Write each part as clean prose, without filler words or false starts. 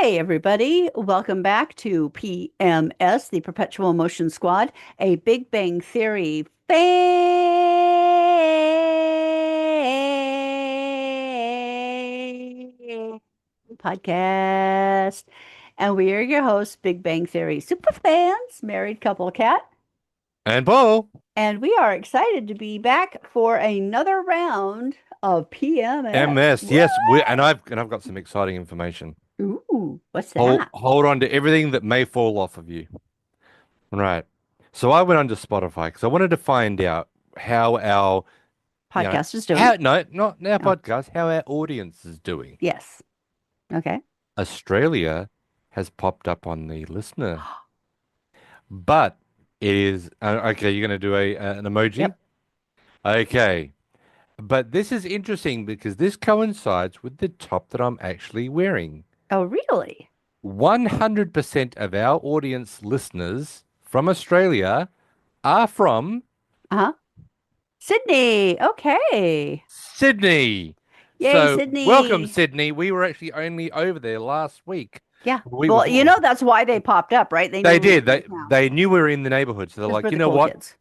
Hey, everybody. Welcome back to PMS, the Perpetual Motion Squad, a Big Bang Theory fan podcast. And we are your hosts, Big Bang Theory super fans, married couple Cat. And Paul. And we are excited to be back for another round of PMS. MS, yes, and I've got some exciting information. Ooh, what's Hold that? hold on to everything that may fall off of you. Right. So I went onto Spotify because I wanted to find out how our, you know, Podcast is doing? how no, not our Oh, podcast, how our audience is doing. yes. Okay. Australia has popped up on the listener, but it is okay. You're going to do an emoji, Yep. okay? But this is interesting because this coincides with the top that I'm actually wearing. Oh, really? 100% of our audience listeners from Australia are from Uh-huh. Sydney. Okay. Sydney. Yay, So, welcome, Sydney. Sydney. We were actually only over there last week, Yeah. the week Well, before. that's why they popped up, right? They knew They we were did. in They town. they knew we were in the neighborhood, so they're Because we're like, you the know cool what? kids.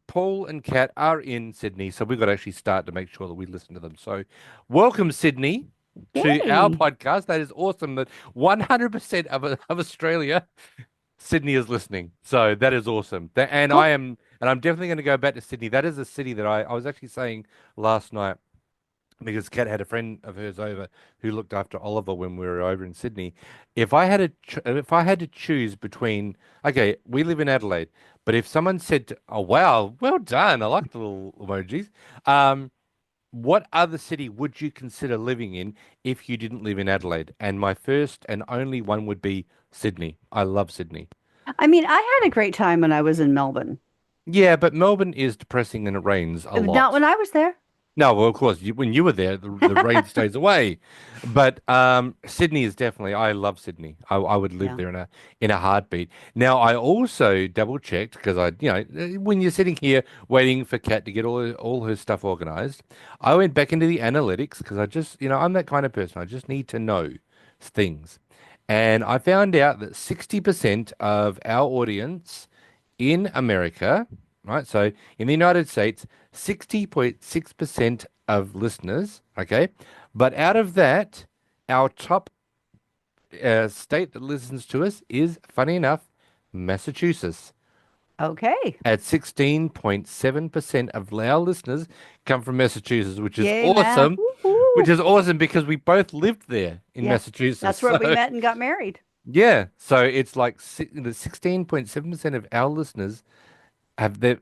Paul and Kat are in Sydney, so we've got to actually start to make sure that we listen to them. So, welcome, Sydney, to our Yay. podcast. That is awesome that 100% of Australia Sydney is listening. So that is awesome. Cool. And I'm definitely going to go back to Sydney. That is a city that I was actually saying last night because Kat had a friend of hers over who looked after Oliver when we were over in Sydney. If I had to choose between, okay, we live in Adelaide, but if someone said, "Oh wow, well done," I like the little emojis. What other city would you consider living in if you didn't live in Adelaide? And my first and only one would be Sydney. I love Sydney. I mean, I had a great time when I was in Melbourne. Yeah, but Melbourne is depressing and it rains a Not lot. when I was there. No, well, of course, when you were there, the rain stays away. But Sydney is definitely, I love Sydney. I would live Yeah. there in a heartbeat. Now, I also double checked because when you're sitting here waiting for Kat to get all her stuff organized, I went back into the analytics because I just, I'm that kind of person. I just need to know things. And I found out that 60% of our audience in America, right? So in the United States, 60.6% of listeners, okay? But out of that, our top state that listens to us is, funny enough, Massachusetts. Okay. At 16.7% of our listeners come from Massachusetts, which is Yay, math. awesome. Which Woohoo. is awesome because we both lived there in Yeah. Massachusetts. That's where we So, met and got married. yeah. So it's like the 16.7% of our listeners have their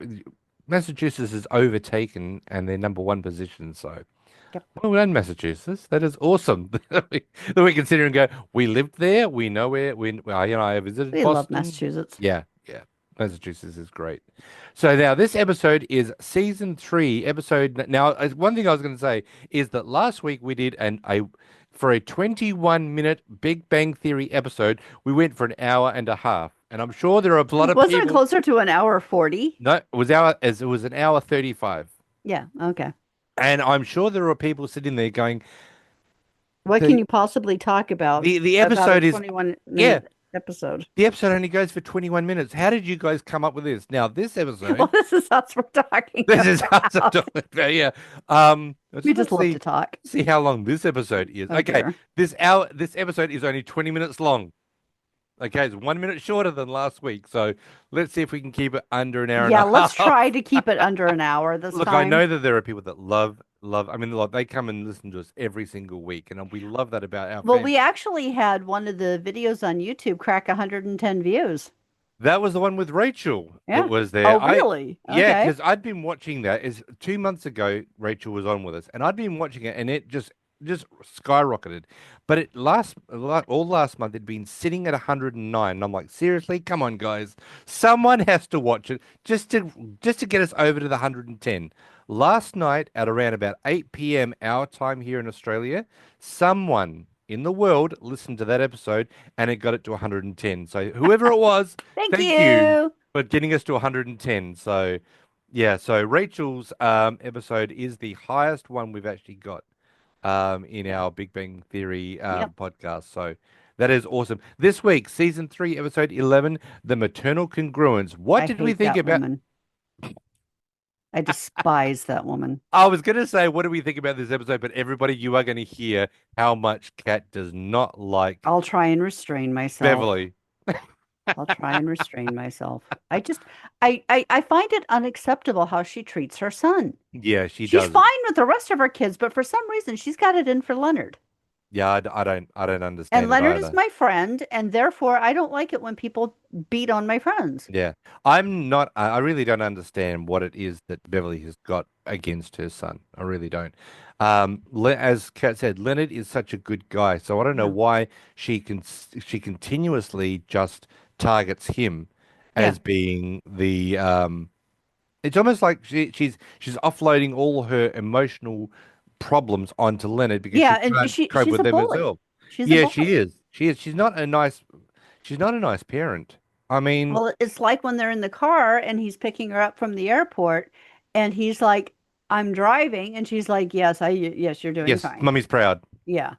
Massachusetts is overtaken and their number one position. So Yep. well done, Massachusetts. That is awesome. That we consider and go, we lived there. We know where I visited We love Boston. Massachusetts. Yeah, yeah. Massachusetts is great. So now this episode is season three, episode. Now, one thing I was going to say is that last week we did for a 21-minute Big Bang Theory episode, we went for an hour and a half. And I'm sure there are a lot of Wasn't it people. closer to an hour 40? No, it was an hour 35. Yeah. Okay. And I'm sure there are people sitting there going, What can the you possibly talk the about a episode is 21 yeah, minute episode? the episode only goes for 21 minutes. How did you guys come up with this? Now, this Well, episode, this is us we're talking this is how I'm about. talking about, yeah. We Let's just love to see talk. how long this episode is. Oh Okay, dear. this episode is only 20 minutes long. Okay, it's 1 minute shorter than last week. So let's see if we can keep it under an hour and Yeah, a let's try half. to keep it under an hour this Look, I time. know that there are people that love. I mean, like they come and listen to us every single week, and we love that about our Well, fans. we actually had one of the videos on YouTube crack 110 views. That was the one with Rachel that Yeah. was Oh, there. really? Yeah, Okay. because I'd been watching that. Is 2 months ago, Rachel was on with us, and I'd been watching it, and it just skyrocketed. But all last month, it'd been sitting at 109. And I'm like, seriously, come on, guys, someone has to watch it just to get us over to the 110. Last night at around about 8 p.m. our time here in Australia, someone in the world listened to that episode and it got it to 110. So whoever it was, Thank thank you you. for getting us to 110. So yeah, so Rachel's episode is the highest one we've actually got in Yeah. our Big Bang Theory Yep. podcast. So That is awesome. This week, season 3, episode 11, the maternal congruence. What I did we hate think that about? woman. I despise that woman. I was going to say, what do we think about this episode? But everybody, you are going to hear how much Kat does not like I'll try and restrain myself. Beverly. I'll try and restrain myself. I just, I find it unacceptable how she treats her son. Yeah, she She's doesn't. fine with the rest of her kids, but for some reason she's got it in for Leonard. Yeah, I don't And understand it Leonard is either. my friend, and therefore I don't like it when people beat on my friends. Yeah, I'm not. I really don't understand what it is that Beverly has got against her son. I really don't. As Kat said, Leonard is such a good guy, so I don't know Yeah. why she continuously just targets him Yeah. as being the. It's almost like she's offloading all her emotional problems onto Leonard because she Yeah, and can't cope she's with a them bully. herself. She's a Yeah, she bully. is. She is. She's not a nice. She's not a nice parent. I mean. Well, it's like when they're in the car and he's picking her up from the airport and he's like, I'm driving. And she's like, yes, you're doing Yes, fine. mummy's proud. Yeah.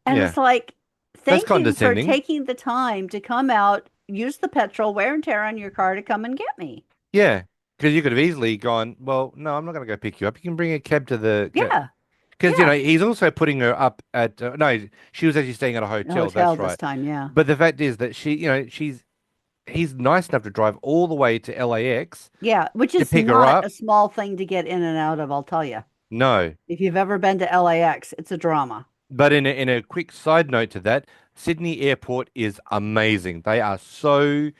And Yeah, it's like, that's thank you for condescending. taking the time to come out, use the petrol, wear and tear on your car to come and get me. Yeah, because you could have easily gone, well, no, I'm not going to go pick you up. You can bring a cab to the Yeah. because Yeah. he's also putting her up at no, she was actually staying at a A hotel. hotel That's this right. time. Yeah. But the fact is that he's nice enough to drive all the way to LAX Yeah. Which to is pick her not a up. small thing to get in and out of, I'll tell you. No, If you've ever been to LAX, it's a drama. but in a quick side note to that, Sydney Airport is amazing. They are so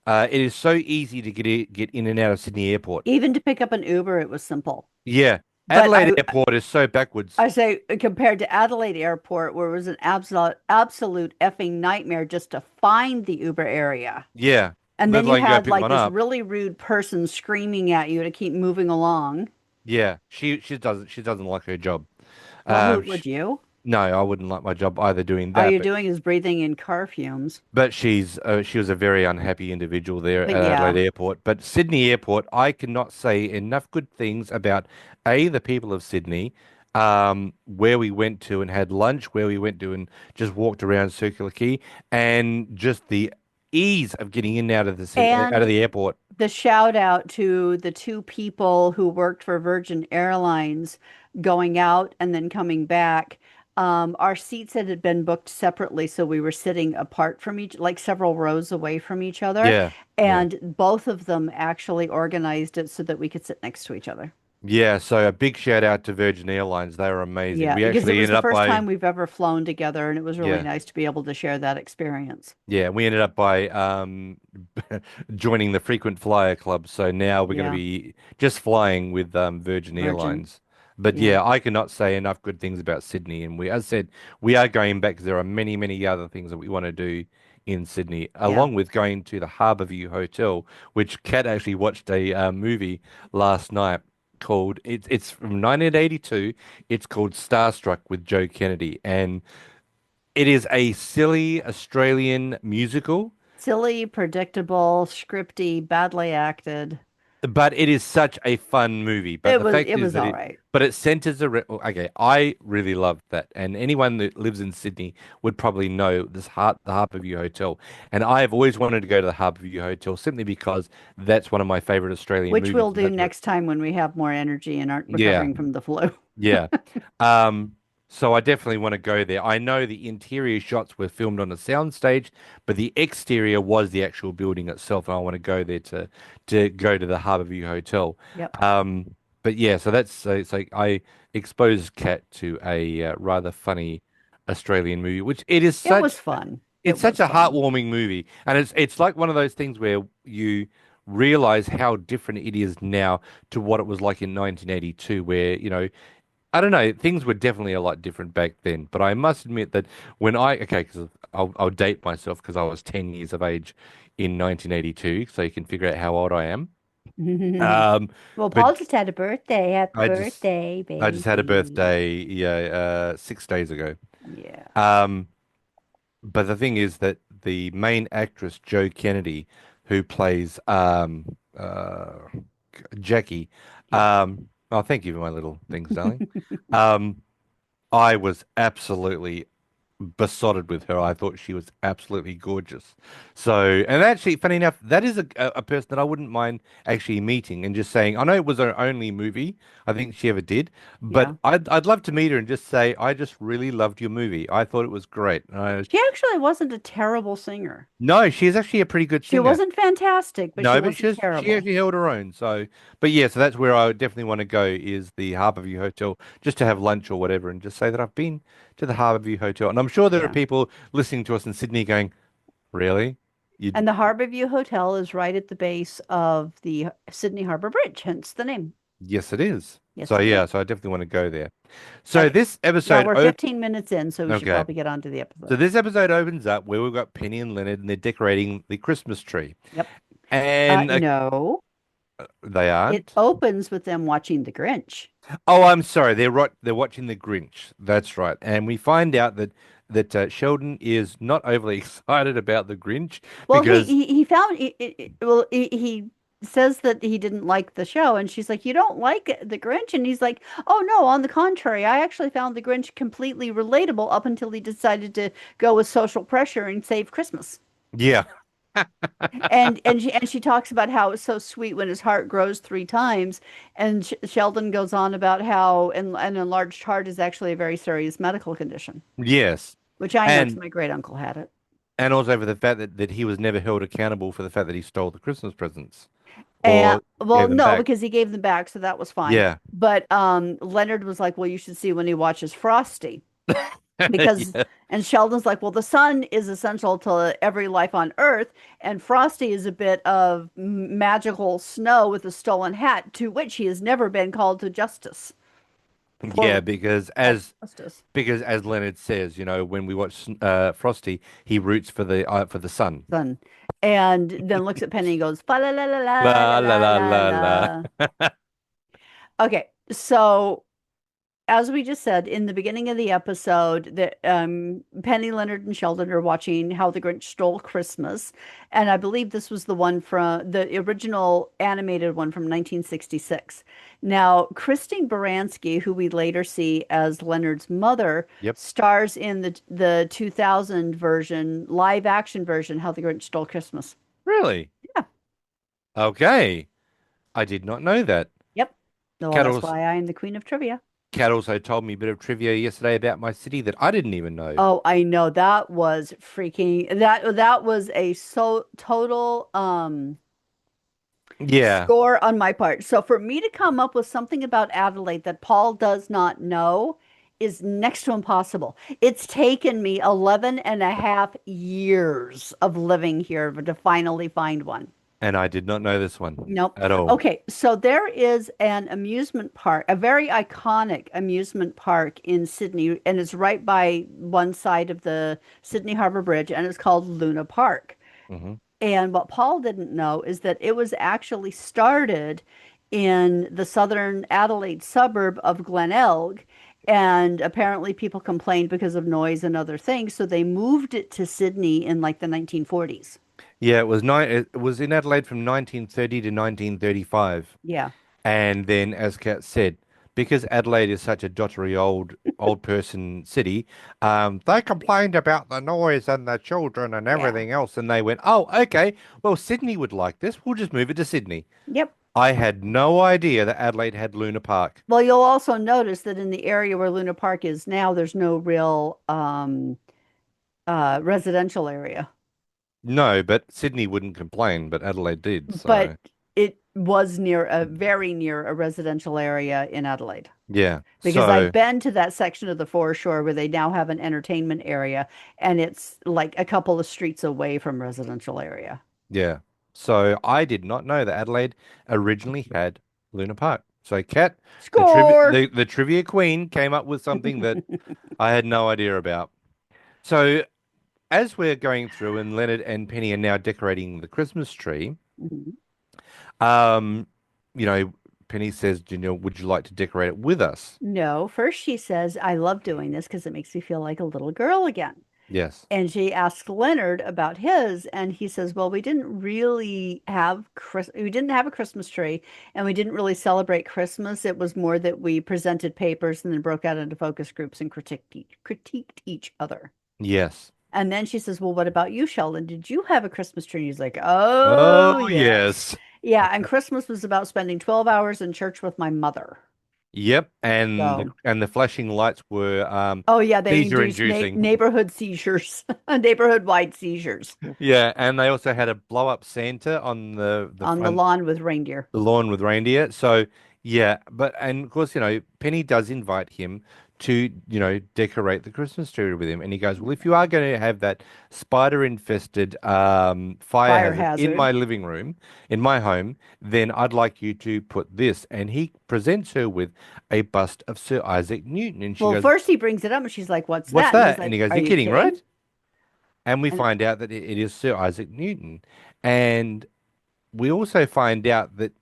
it is so easy to get in and out of Sydney Airport. Even to pick up an Uber, it was simple. Yeah. But Adelaide Airport is so backwards. I say compared to Adelaide Airport, where it was an absolute effing nightmare just to find the Uber area. Yeah. And Let then you alone go had pick like one this up. really rude person screaming at you to keep moving along. Yeah. She doesn't like her job. Well, who Sh would you? No, I wouldn't like my job either doing All that, you're but doing is breathing in car fumes. she was a very unhappy individual there But at Adelaide yeah, Airport. But Sydney Airport, I cannot say enough good things about the people of Sydney, where we went to and had lunch, where we went to and just walked around Circular Quay, and just the ease of getting in and out of out of and the airport. the shout out to the two people who worked for Virgin Airlines going out and then coming back. Our seats had been booked separately, so we were sitting apart from like several rows away from each other. Yeah. Yeah. And both of them actually organized it so that we could sit next to each other. Yeah, so a big shout out to Virgin Airlines. They were amazing. Yeah, We because it actually was ended the up first by time we've ever flown together, and it was really yeah, nice to be able to share that experience. yeah, we ended up by joining the frequent flyer club. So now we're going to Yeah, be just flying with Virgin Virgin. Airlines. But Yeah, yeah, I cannot say enough good things about Sydney. And as I said, we are going back because there are many, many other things that we want to do in Sydney, yeah. along with going to the Harbourview Hotel, which Kat actually watched a movie last night called it's from 1982. It's called Starstruck with Joe Kennedy, and it is a silly Australian musical, Silly, predictable, scripty, badly acted. but it is such a fun movie. But the fact It is was that all right. but it centers around. Okay, I really loved that, and anyone that lives in Sydney would probably know the Harbourview Hotel. And I have always wanted to go to the Harbourview Hotel simply because that's one of my favorite Australian Which movies. we'll And do that's what, next time when we have more energy and aren't yeah, recovering from the flu. yeah. Um, so I definitely want to go there. I know the interior shots were filmed on a soundstage, but the exterior was the actual building itself, and I want to go there to go to the Harbourview Hotel. Yep. But yeah, so that's so it's like I exposed Kat to a rather funny Australian movie, which it is It was such fun. it's It such was a fun. heartwarming movie, and it's like one of those things where you realize how different it is now to what it was like in 1982, where I don't know. Things were definitely a lot different back then, but I must admit that okay, because I'll date myself because I was 10 years of age in 1982, so you can figure out how old I am. Um, Well, but Paul just had a birthday. Happy I just birthday, I just had a baby. birthday, yeah, 6 days ago. Yeah. Um, but the thing is that the main actress, Joe Kennedy, who plays Jackie, Yeah. oh, thank you for my little things, darling. Um, I was absolutely besotted with her. I thought she was absolutely gorgeous. So, and actually, funny enough, that is a person that I wouldn't mind actually meeting and just saying, I know it was her only movie I think she ever did, but Yeah. I'd love to meet her and just say, I just really loved your movie. I thought it was great. She actually wasn't a terrible singer. No, she's actually a pretty good She singer. wasn't fantastic, but she No, but wasn't she terrible. actually held her own. So, but yeah, so that's where I would definitely want to go is the Harborview Hotel just to have lunch or whatever and just say that I've been to the Harborview Hotel. And I'm sure there are Yeah. people listening to us in Sydney going, really? You And the Harborview Hotel is right at the base of the Sydney Harbor Bridge, hence the name. Yes, it is. Yes, So it yeah, is. so I definitely want to go there. So Okay. this Now episode we're op 15 minutes in, so we should okay. probably get on to the So episode. this episode opens up where we've got Penny and Leonard and they're decorating the Christmas tree. Yep. And No, they it aren't. opens with them watching The Grinch. Oh, I'm sorry. They're watching The Grinch. That's right. And we find out that Sheldon is not overly excited about The Grinch Well, because he found he says that he didn't like the show, and she's like, "You don't like The Grinch?" And he's like, "Oh no, on the contrary, I actually found The Grinch completely relatable up until he decided to go with social pressure and save Christmas." yeah, And she talks about how it's so sweet when his heart grows 3 times, and Sheldon goes on about how an enlarged heart is actually a very serious medical condition, yes, which I know because and my great uncle had it. and also for the fact that he was never held accountable for the fact that he stole the Christmas presents And or well, gave them no, back. because he gave them back, so that was fine. Yeah, But Leonard was like, "Well, you should see when he watches Frosty." Because yeah, and Sheldon's like, "Well, the sun is essential to every life on Earth, and Frosty is a bit of magical snow with a stolen hat, to which he has never been called to justice yeah. for justice." Because as Leonard says, when we watch Frosty, he roots for the sun. Son. And then looks at Penny and goes, "Fa la la la la la La la la la la la la. la." Okay, so as we just said in the beginning of the episode, that Penny, Leonard, and Sheldon are watching How the Grinch Stole Christmas, and I believe this was the one from the original animated one from 1966. Now, Christine Baranski, who we later see as Leonard's mother, Yep. stars in the 2000 version, live action version, How the Grinch Stole Christmas. Really? Yeah. Okay. I did not know that. Yep. Well, Kat that's also, why I am the queen of trivia. Kat also told me a bit of trivia yesterday about my city that I didn't even know. Oh, I know that was freaking that was a so total Yeah. score on my part. So for me to come up with something about Adelaide that Paul does not know is next to impossible. It's taken me 11 and a half years of living here to finally find one. And I did not know this one Nope. at all. Okay, so there is an amusement park, a very iconic amusement park in Sydney, and it's right by one side of the Sydney Harbour Bridge, and it's called Luna Park. Hmm. And what Paul didn't know is that it was actually started in the southern Adelaide suburb of Glenelg, and apparently people complained because of noise and other things, so they moved it to Sydney in like the 1940s. Yeah, it was in Adelaide from 1930 to 1935. Yeah. And then, as Kat said, because Adelaide is such a dottery old person city, they complained about the noise and the children and Yeah. everything else, and they went, "Oh, okay. Well, Sydney would like this. We'll just move it to Sydney." Yep. I had no idea that Adelaide had Luna Park. Well, you'll also notice that in the area where Luna Park is now, there's no real residential area. No, but Sydney wouldn't complain, but Adelaide did. But So, it was near a very near a residential area in Adelaide. yeah. Because I've So, been to that section of the foreshore where they now have an entertainment area, and it's like a couple of streets away from residential area. yeah. So I did not know that Adelaide originally had Luna Park. So, Kat, Score! the trivia queen came up with something that I had no idea about. So, as we're going through and Leonard and Penny are now decorating the Christmas tree, Mhm. um, you know, Penny says, would you like to decorate it with us? No, first she says, "I love doing this because it makes me feel like a little girl again." Yes. And she asks Leonard about his, and he says, "Well, we didn't have a Christmas tree, and we didn't really celebrate Christmas. It was more that we presented papers and then broke out into focus groups and critiqued each other." Yes. And then she says, "Well, what about you, Sheldon? Did you have a Christmas tree?" And he's like, "Oh, Oh, yes." yes. Yeah, and Christmas was about spending 12 hours in church with my mother. Yep. And So, the flashing lights were oh yeah, they seizure induced inducing. neighborhood seizures, neighborhood-wide seizures Yeah, and they also had a blow up Santa on the on the front lawn with reindeer. the lawn with reindeer. So yeah, but and of course, Penny does invite him to, decorate the Christmas tree with him. And he goes, well, if you are going to have that spider infested fire Fire hazard in my hazard. living room, in my home, then I'd like you to put this. And he presents her with a bust of Sir Isaac Newton. And she Well, goes, first he brings it up and she's like, "What's what's that?" And he's that? And he like, goes, "Are you're you kidding, kidding?" right? And we And find out that it is Sir Isaac Newton. And we also find out that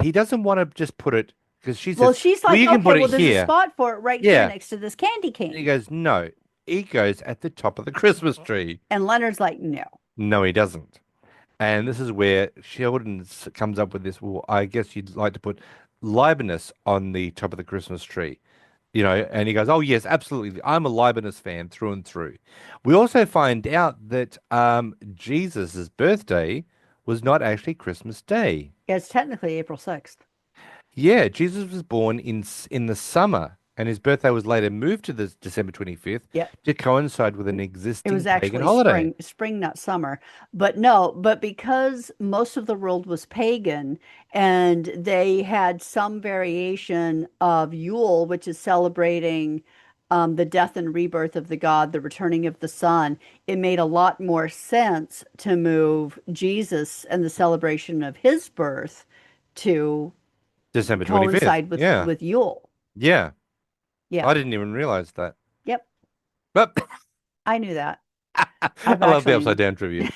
he doesn't want to just put it because she well, says, she's well, like, you can "Okay, put it well, there's a here. spot for it right here Yeah. next to this candy And he cane." goes, no, he goes at the top of the Christmas tree. And Leonard's like, "No." No, he doesn't. And this is where Sheldon comes up with this. Well, I guess you'd like to put Leibniz on the top of the Christmas tree, and he goes, oh, yes, absolutely. I'm a Leibniz fan through and through. We also find out that Jesus's birthday was not actually Christmas Day. Yeah, it's technically April 6th. Yeah, Jesus was born in the summer, and his birthday was later moved to the December 25th Yeah. to coincide with an It was existing pagan actually holiday. spring, not summer. But no, but because most of the world was pagan and they had some variation of Yule, which is celebrating the death and rebirth of the god, the returning of the sun, it made a lot more sense to move Jesus and the celebration of his birth to December 25th. coincide Yeah. with Yule. Yeah. Yeah. I didn't even realize that. Yep. But I knew that. I've I love the actually upside down trivia.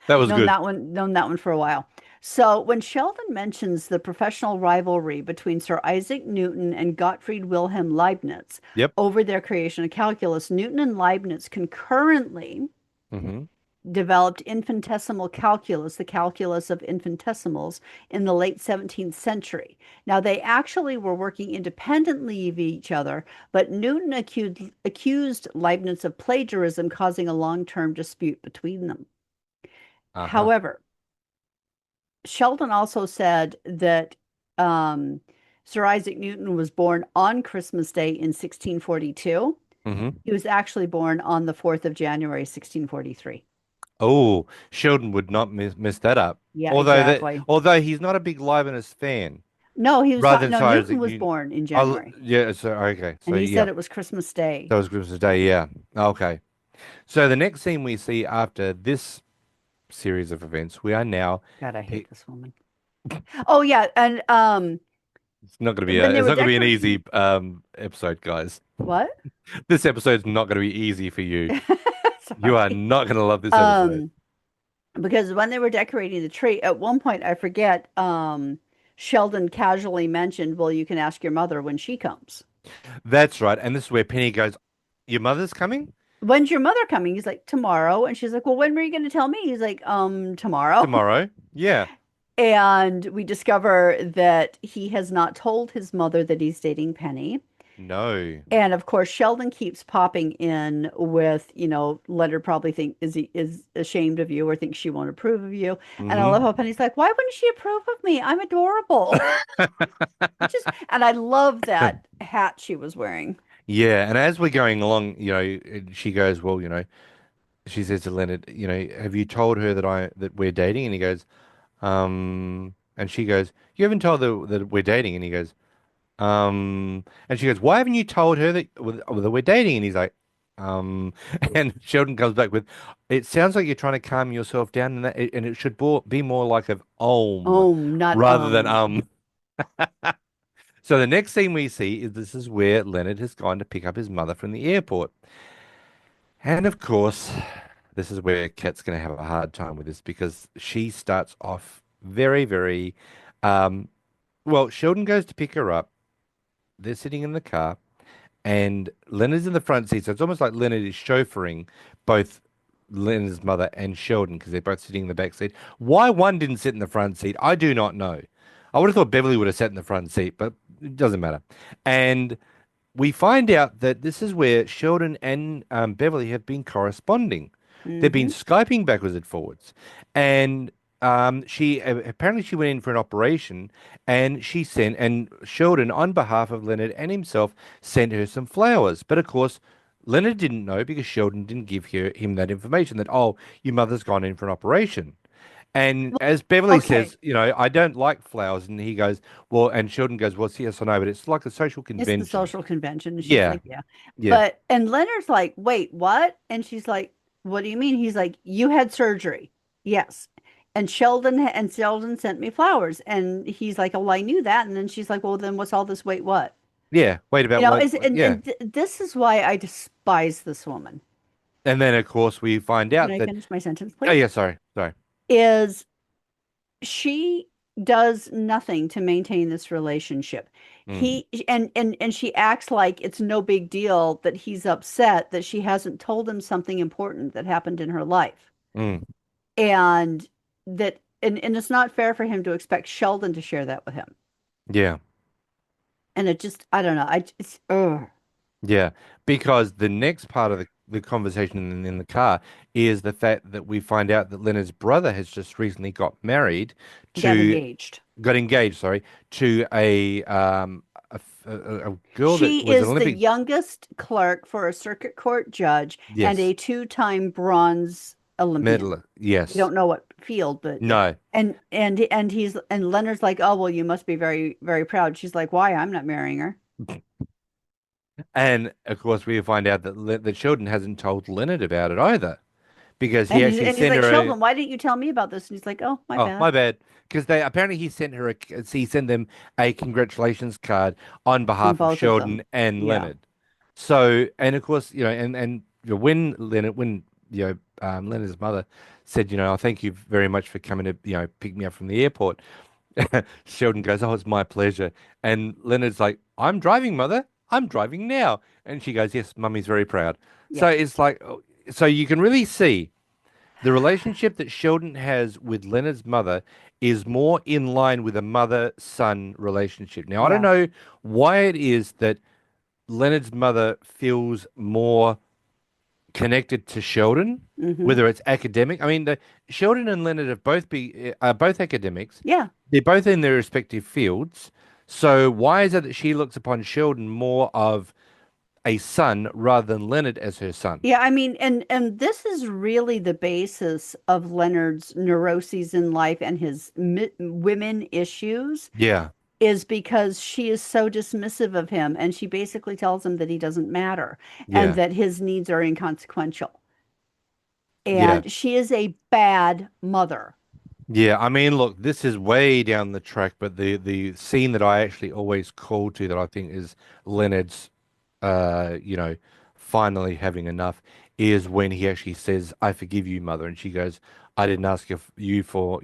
That was good. known that one for a while. So when Sheldon mentions the professional rivalry between Sir Isaac Newton and Gottfried Wilhelm Leibniz Yep. over their creation of calculus, Newton and Leibniz concurrently Hmm. developed infinitesimal calculus, the calculus of infinitesimals, in the late 17th century. Now, they actually were working independently of each other, but Newton accused Leibniz of plagiarism, causing a long-term dispute between them. Uh-huh. However, Sheldon also said that Sir Isaac Newton was born on Christmas Day in 1642. Hmm. He was actually born on the 4th of January, 1643. Oh, Sheldon would not miss that up. Yeah, Although exactly. although he's not a big Leibniz fan, No, he was rather not. than No, Sir Newton Isaac was Newton. born in Oh, January, yeah. So okay. So and he yeah, said it was Christmas Day. that was Christmas Day. Yeah. Okay. So the next scene we see after this series of events, we are now. God, I hate pi- this woman. Oh yeah, and It's not going to be when they it's were not going to be an decorating, easy episode, guys. what? This episode's not going to be easy for you. You are Sorry. not going to love this episode. Um, because when they were decorating the tree, at one point I forget, Sheldon casually mentioned, "Well, you can ask your mother when she comes." That's right. And this is where Penny goes, your mother's coming When's your mother coming? He's like, "Tomorrow." And she's like, "Well, when were you going to tell me?" He's like, tomorrow." tomorrow. Yeah. And we discover that he has not told his mother that he's dating Penny. No. And of course, Sheldon keeps popping in with, Leonard probably think is ashamed of you or thinks she won't approve of you. And I love Hmm. how Penny's like, "Why wouldn't she approve of me? I'm adorable." And I love that hat she was wearing. Yeah. And as we're going along, she goes, well, she says to Leonard, have you told her that we're dating? And he goes, and she goes, you haven't told her that we're dating? And he goes, and she goes, why haven't you told her that we're dating? And he's like, um, and Sheldon comes back with, it sounds like you're trying to calm yourself down, and it should be more like of Not rather than So the next scene we see is this is where Leonard has gone to pick up his mother from the airport, and of course, this is where Kat's going to have a hard time with this because she starts off very, very, um, well, Sheldon goes to pick her up. They're sitting in the car. And Leonard's in the front seat, so it's almost like Leonard is chauffeuring both Leonard's mother and Sheldon because they're both sitting in the back seat. Why one didn't sit in the front seat, I do not know. I would have thought Beverly would have sat in the front seat, but it doesn't matter. And we find out that this is where Sheldon and Beverly have been corresponding. They've been Mm-hmm. Skyping backwards and forwards, and she apparently she went in for an operation, and she sent and Sheldon, on behalf of Leonard and himself, sent her some flowers. But of course, Leonard didn't know because Sheldon didn't give him that information that, oh, your mother's gone in for an operation. And Well, as Beverly okay. says, I don't like flowers. And he goes, well, and Sheldon goes, well, it's yes or no, but it's like a social It's the convention. social convention. And she's Yeah, like, yeah. yeah, And Leonard's like, wait, what? And she's like, what do you mean? He's like, you had surgery. Yes. And Sheldon sent me flowers. And he's like, oh, I knew that. And then she's like, well, then what's all this? Wait, what? yeah. Wait about yeah. This is why I despise this woman. And then, of course, we find Can out I that, finish my sentence, oh, please? yeah, sorry, sorry. Is she does nothing to maintain this relationship. Mm, And she acts like it's no big deal that he's upset that she hasn't told him something important that happened in her life. mm, And and it's not fair for him to expect Sheldon to share that with him. yeah, And it just I don't know. I it's ugh. yeah. Because the next part of the conversation in the car is the fact that we find out that Leonard's brother has just recently Got to, engaged. got engaged, sorry, to a girl that She was an is the Olympic youngest clerk for a circuit court judge and yes, a two-time bronze Olympian. medal. We Yes. don't know what field, but No. and Leonard's like, oh well, you must be very very proud. She's like, why? I'm not marrying her. And of course, we find out that that Sheldon hasn't told Leonard about it either, because he actually And he's sent like, her a, Sheldon, why didn't you tell me about this? And he's like, oh, my oh, bad. my bad, because they apparently he sent them a congratulations card on From behalf of both of them. Sheldon and Yeah. Leonard. So, and of course, and when Leonard's mother said, oh, thank you very much for coming to, pick me up from the airport. Sheldon goes, oh, it's my pleasure. And Leonard's like, I'm driving, mother. I'm driving now. And she goes, yes, mummy's very proud. So Yeah. it's like, so you can really see the relationship that Sheldon has with Leonard's mother is more in line with a mother-son relationship. Now, I don't Yeah. know why it is that Leonard's mother feels more connected to Sheldon, Hmm. whether it's academic. I mean, Sheldon and Leonard are both academics. Yeah. They're both in their respective fields. So why is it that she looks upon Sheldon more of a son rather than Leonard as her son? Yeah. I mean, and this is really the basis of Leonard's neuroses in life and his women issues Yeah, is because she is so dismissive of him and she basically tells him that he doesn't matter and yeah, that his needs are inconsequential. yeah. And she is a bad mother. Yeah, I mean, look, this is way down the track, but the scene that I actually always call to that I think is Leonard's, uh, you know, finally having enough is when he actually says, "I forgive you, mother," and she goes, "I didn't ask you for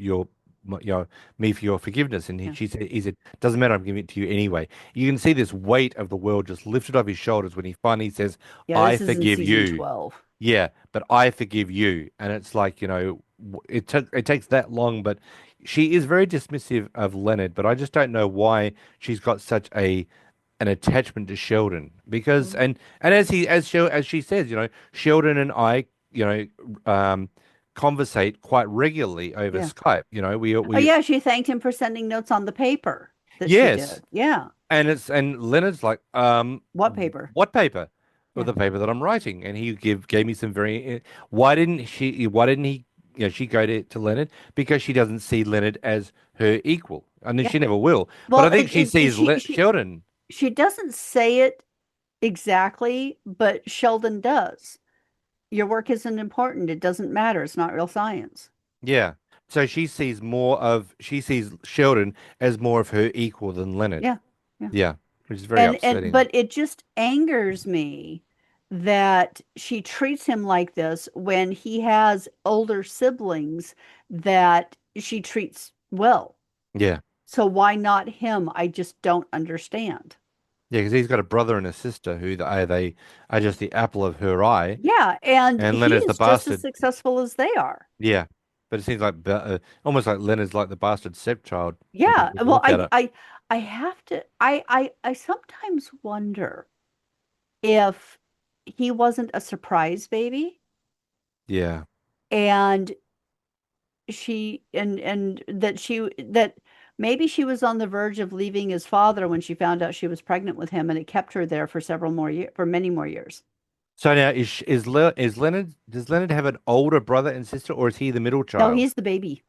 me for your forgiveness," and Yeah. he said, "Doesn't matter, I'm giving it to you anyway." You can see this weight of the world just lifted off his shoulders when he finally says, Yeah, "I this is in forgive season you." 12. Yeah, but I forgive you. And it's like, it takes that long, but she is very dismissive of Leonard, but I just don't know why she's got such a an attachment to Sheldon because Mhm. and as she says, Sheldon and I, conversate quite regularly over Yeah. Skype. Oh, We yeah, she thanked him for sending notes on the paper that she yes. did. Yeah. And Leonard's like, What paper? what paper? Well, Yeah. the paper that I'm writing. And he gave me some very. Why didn't she? Why didn't he? She go to Leonard because she doesn't see Leonard as her equal, and then Yeah. she never will. But I Well, think she sees she Sheldon. she doesn't say it exactly, but Sheldon does. Your work isn't important. It doesn't matter. It's not real science. Yeah. So she sees Sheldon as more of her equal than Leonard. Yeah. Yeah. Yeah, which is very upsetting. But it just angers me that she treats him like this when he has older siblings that she treats well. Yeah. So why not him? I just don't understand. Yeah, because he's got a brother and a sister who they are just the apple of her eye, Yeah, and and he Leonard's the is just as bastard. successful as they are. Yeah, but it seems like almost like Leonard's like the bastard stepchild when Yeah. you Well, look at it. I have to I sometimes wonder. if he wasn't a surprise baby Yeah. and that maybe she was on the verge of leaving his father when she found out she was pregnant with him and it kept her there for several more years, for many more years. So now is Leonard, does Leonard have an older brother and sister, or is he the middle No, child? he's the baby.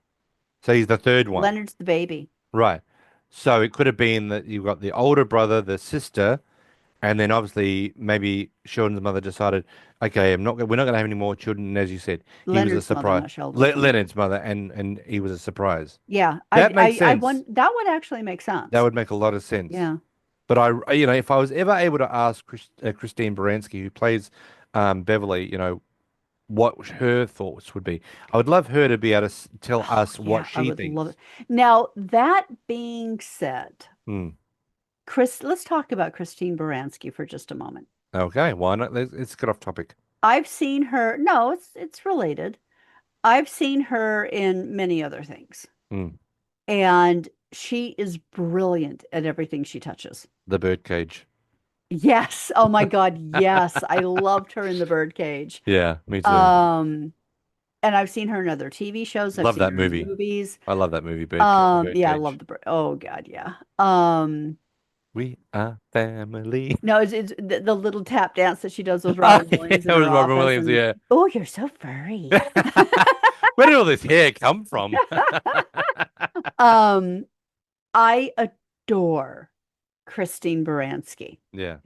So he's the third one. Leonard's the baby. Right. So it could have been that you've got the older brother, the sister, and then obviously maybe Sheldon's mother decided, okay, we're not going to have any more children. And as you said, he was a Leonard's mother, surprise. not Sheldon's mother. Leonard's mother, and he was a surprise. Yeah, That makes I sense. want that would actually make That sense. would make a lot of sense. Yeah. But if I was ever able to ask Christine Baranski, who plays Beverly, what her thoughts would be, I would love her to be able to tell Oh, us what yeah, I she would love thinks. it. Now, that being said, Hmm. Let's talk about Christine Baranski for just a moment. Okay, why not? Let's get off topic. I've seen her, no, it's related. I've seen her in many other things, Hmm. and she is brilliant at everything she touches. The birdcage. Yes. Oh my God, yes. I loved her in The Birdcage. Yeah, me too. Um, and I've seen her in other TV shows. I've Love seen that her in movie. movies. I love that movie, Yeah, I love Birdcage. the bird. Oh God, yeah. We are family. No, it's the little tap dance that she does with Oh, Robin yeah, Williams it in was her Robin office, Williams, and yeah. oh, you're so furry. Where did all this hair come from? Um, I adore Christine Baranski, Yeah,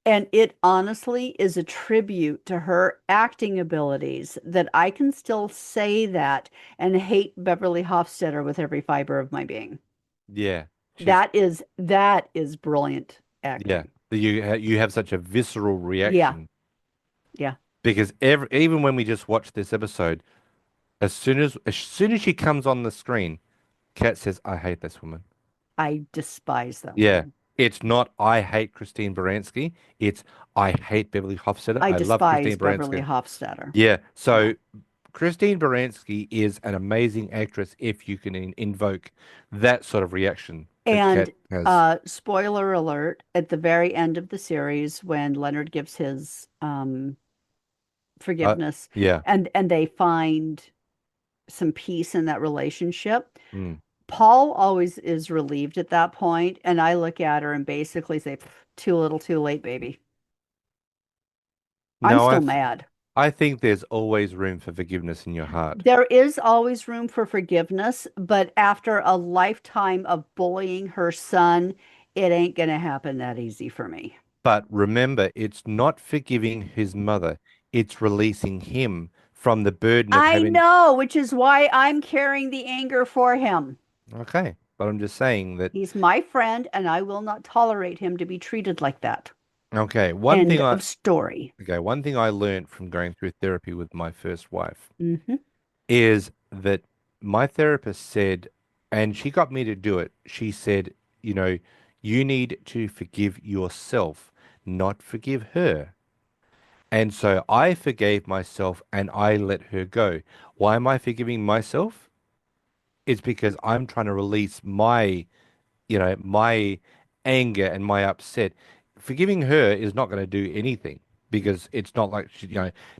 and it honestly is a tribute to her acting abilities that I can still say that and hate Beverly Hofstadter with every fiber of my being. yeah. She's That is brilliant yeah. acting. You have such a visceral Yeah, reaction yeah. because even when we just watched this episode, as soon as she comes on the screen, Kat says, "I hate this woman." I despise that Yeah. woman. It's not I hate Christine Baranski. It's I hate Beverly Hofstadter. I I love despise Christine Beverly Baranski. Hofstadter. Yeah. Yeah. So Christine Baranski is an amazing actress if you can invoke that sort of reaction that And Kat has. spoiler alert, at the very end of the series, when Leonard gives his Uh, forgiveness yeah. and they find some peace in that relationship, Mm. Paul always is relieved at that point, and I look at her and basically say, "Pff, too little, too late, baby." I'm No, still mad. I think there's always room for forgiveness in your heart. There is always room for forgiveness, but after a lifetime of bullying her son, it ain't gonna happen that easy for me. But remember, it's not forgiving his mother. It's releasing him from the burden of I having. know, which is why I'm carrying the anger for him. Okay. But I'm just saying that. He's my friend, and I will not tolerate him to be treated like that. Okay. End of story. One thing I learned from going through therapy with my first wife Hmm. is that my therapist said, and she got me to do it. She said, you know, you need to forgive yourself, not forgive her. And so I forgave myself and I let her go. Why am I forgiving myself? It's because I'm trying to release my anger and my upset. Forgiving her is not going to do anything because it's not like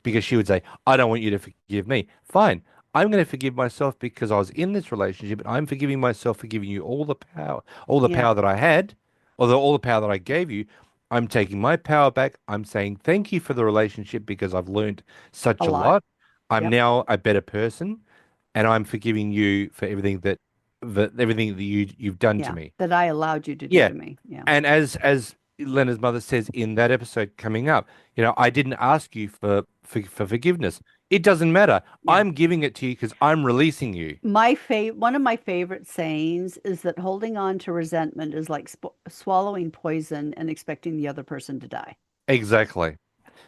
because she would say, I don't want you to forgive me. Fine. I'm going to forgive myself because I was in this relationship and I'm forgiving myself for giving you all the Yeah, power that I had, or all the power that I gave you. I'm taking my power back. I'm saying thank you for the relationship because I've learned a such a lot. lot. I'm Yep. now a better person and I'm forgiving you for everything that you've done to Yeah. me. That I allowed you to do Yeah. to me. Yeah. And as Leonard's mother says in that episode coming up, I didn't ask you for forgiveness. It doesn't matter. Yeah. I'm giving it to you because I'm releasing you. One of my favorite sayings is that holding on to resentment is like swallowing poison and expecting the other person to die. Exactly.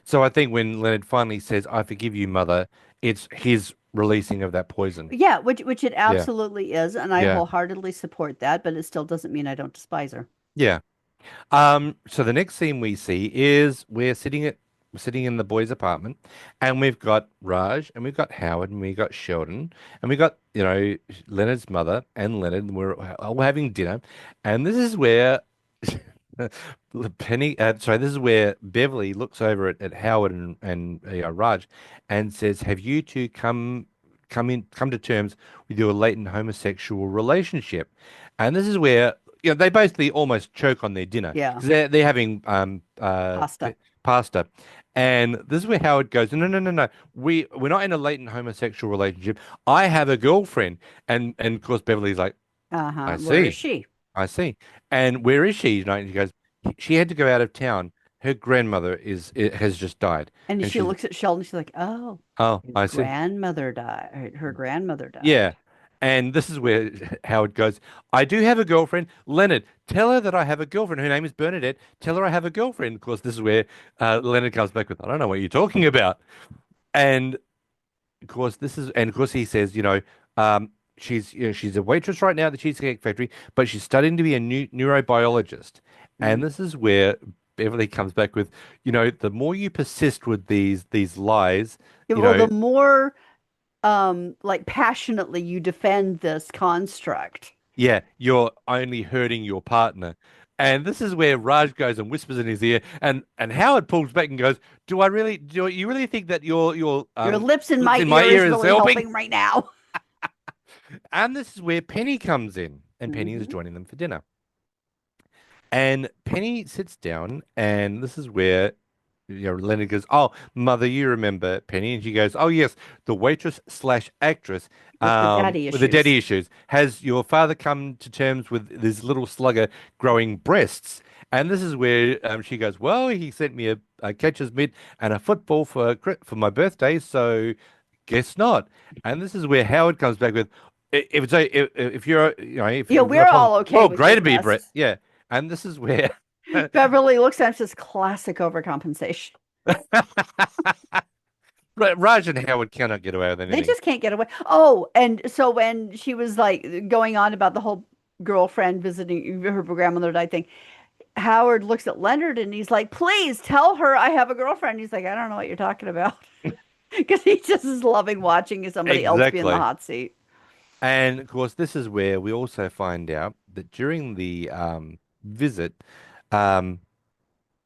So I think when Leonard finally says, I forgive you, mother, it's his releasing of that poison. Yeah, which it Yeah. absolutely is, and I Yeah. wholeheartedly support that, but it still doesn't mean I don't despise her. Yeah. So the next scene we see is we're sitting in the boys' apartment, and we've got Raj, and we've got Howard, and we've got Sheldon, and we got Leonard's mother and Leonard, and we're all having dinner, and this is where Penny, sorry, this is where Beverly looks over at Howard and Raj and says, "Have you two come to terms with your latent homosexual relationship?" And this is where they basically almost choke on their dinner Yeah, because they're having pasta. pasta, and this is where Howard goes, "No, no, no, no, we're not in a latent homosexual relationship. I have a girlfriend," and of course Beverly's like, Uh-huh. "I Where is see." she? I see. And where is she? And she goes, she had to go out of town. Her grandmother has just died. And And she she's, looks at Sheldon. She's like, "Oh, oh, his I see. grandmother died. Her grandmother Yeah. died." And this is where Howard goes, I do have a girlfriend. Leonard, tell her that I have a girlfriend. Her name is Bernadette. Tell her I have a girlfriend. Of course, this is where Leonard comes back with, I don't know what you're talking about. And of course, and of course, he says, she's a waitress right now at the Cheesecake Factory, but she's studying to be a neurobiologist. And Mm. this is where Beverly comes back with, the more you persist with these lies, Yeah, you well, know, the more like passionately you defend this construct. yeah, you're only hurting your partner. And this is where Raj goes and whispers in his ear, and Howard pulls back and goes, Do you really think that your Your lips in lips my in my ear is ear is really helping? helping right now. And this is where Penny comes in, and Penny is Hmm. joining them for dinner. And Penny sits down, and this is where Leonard goes, "Oh, mother, you remember Penny?" And she goes, "Oh, yes, the waitress slash actress, With the daddy with the issues. daddy issues. Has your father come to terms with this little slugger growing breasts?" And this is where she goes, "Well, he sent me a catcher's mitt and a football for my birthday, so guess not." And this is where Howard comes back with, If you're, if Yeah, you've got a we're problem, all okay well, with great your to be Brett, breasts. yeah." And this is where Beverly looks at him and says, classic overcompensation. Raj and Howard cannot get away with They anything. just can't get away. Oh, and so when she was like going on about the whole girlfriend visiting her grandmother died thing, Howard looks at Leonard and he's like, please tell her I have a girlfriend. He's like, I don't know what you're talking about. Because he just is loving watching somebody else be in the Exactly. hot seat. And of course, this is where we also find out that during the visit, um,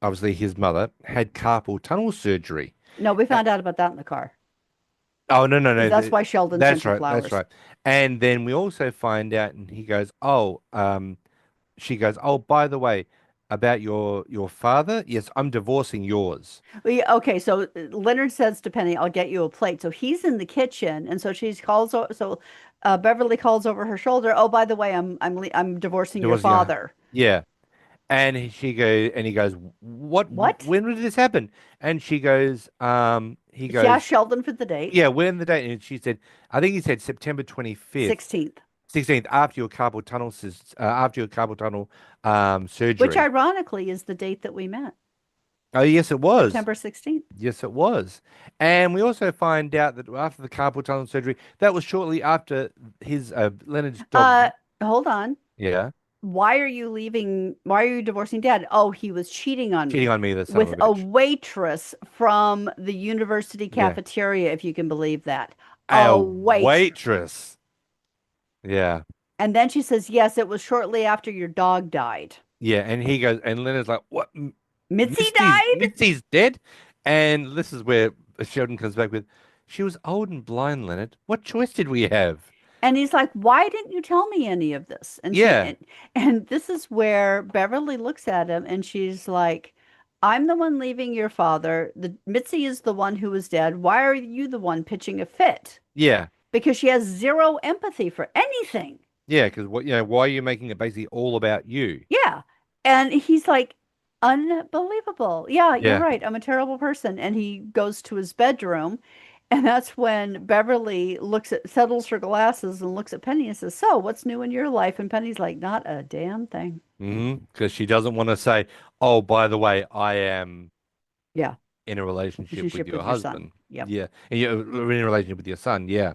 obviously his mother had carpal tunnel surgery. No, we Uh, found out about that in the car. oh, no, no, Because no. that's why Sheldon That's sent her right. That's flowers. right. And then we also find out, and he goes, "Oh, she goes, oh, by the way, about your father, yes, I'm divorcing yours." Okay, so Leonard says to Penny, "I'll get you a plate." So he's in the kitchen, and so she calls. So Beverly calls over her shoulder. Oh, by the way, I'm divorcing your Divorcing, father. yeah. And he goes, "What? What? When did this happen?" And he Yeah, goes, Sheldon for the date. "Yeah, when the date?" And she said, I think he said September 25th, 16th, 16th, after your carpal tunnel which surgery. ironically is the date that we met, Oh, yes, it was. September 16th. Yes, it was. And we also find out that after the carpal tunnel surgery, that was shortly after his Leonard's dog. Uh, Hold on. Yeah, Why are you leaving? Why are you divorcing dad? Oh, he was cheating on cheating me on me, the son of with a a bitch. waitress from the university Yeah, cafeteria, if you can believe that. a A waitress. waitress. Yeah. And then she says, yes, it was shortly after your dog died. Yeah, and he goes, and Leonard's like, "What? Mitzi died? Mitzi's dead?" And this is where Sheldon comes back with, "She was old and blind, Leonard. What choice did we have?" And he's like, why didn't you tell me any of this? Yeah, And this is where Beverly looks at him and she's like, I'm the one leaving your father. The Mitzi is the one who was dead. Why are you the one pitching a fit? yeah, Because she has zero empathy for anything. yeah. Because why are you making it basically all about you? Yeah. And he's like, unbelievable. Yeah, you're Yeah. right. I'm a terrible person. And he goes to his bedroom. And that's when Beverly settles her glasses and looks at Penny and says, so, what's new in your life? And Penny's like, not a damn thing. Because she doesn't want to say, "Oh, by the way, I am Yeah. in a relationship with Relationship your with your son. husband." Yep. Yeah, and you're in a relationship with your son. Yeah.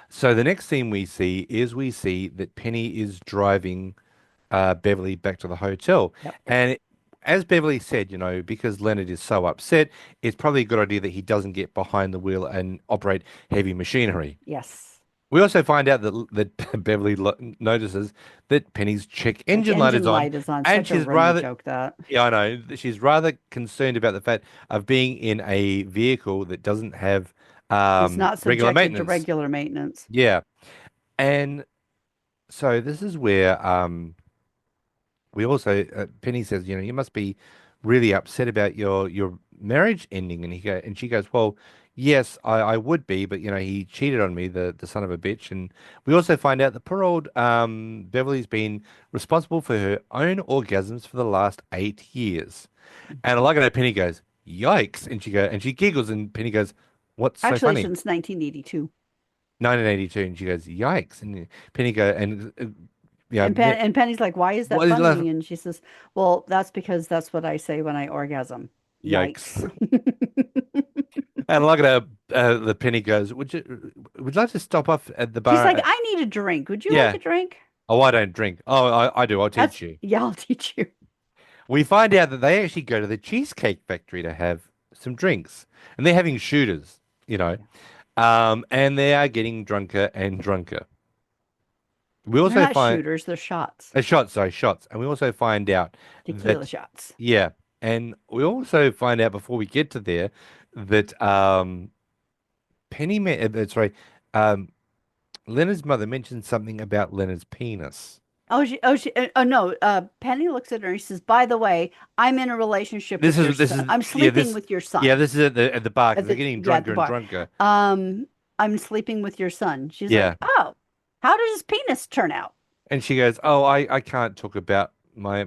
So the next scene we see that Penny is driving Beverly back to the hotel. Yep. And as Beverly said, because Leonard is so upset, it's probably a good idea that he doesn't get behind the wheel and operate heavy machinery, Yes. We also find out that Beverly notices that Penny's check Check engine light is engine on, light is on. and Such a she's running rather, joke that. yeah, I know, she's rather concerned about the fact of being in a vehicle that doesn't have It's not regular subjected to maintenance. regular maintenance. Yeah, and so this is where we also Penny says, you must be really upset about your marriage ending, and she goes, well, yes, I would be, but he cheated on me, the son of a bitch, and we also find out that poor old Beverly's been responsible for her own orgasms for the last 8 years, and I like it how Penny goes, yikes, and she giggles, and Penny goes, what's so Actually, funny? since 1982. 1982, and she goes, yikes, and Penny go and yeah, And Penny's like, "Why is that what is funny?" And she says, "Well, that's because that's what I say when I orgasm." yikes. Yikes. And look at the Penny goes, would you like to stop off at the She's bar? like, "I need a drink. Would you like Yeah. a drink?" Oh, I don't drink. Oh, I do. I'll That's teach you. yeah, I'll teach you. We find out that they actually go to the Cheesecake Factory to have some drinks, and they're having shooters, Yeah. and they are getting drunker and drunker. We They're also not find shooters, they're shots. shots, sorry, shots, and we also find out Tequila that, shots. yeah, and we also find out before we get to there that sorry, um, Leonard's mother mentioned something about Leonard's penis. Oh no. Penny looks at her and she says, "By the way, I'm in a relationship This with your is this son. is I'm yeah sleeping this with your yeah son this is at the bar because at they're the getting yeah at the drunker and bar. drunker. I'm sleeping with your son." She's Yeah, like, "Oh, how does his penis turn out?" and she goes, "Oh, I can't talk about my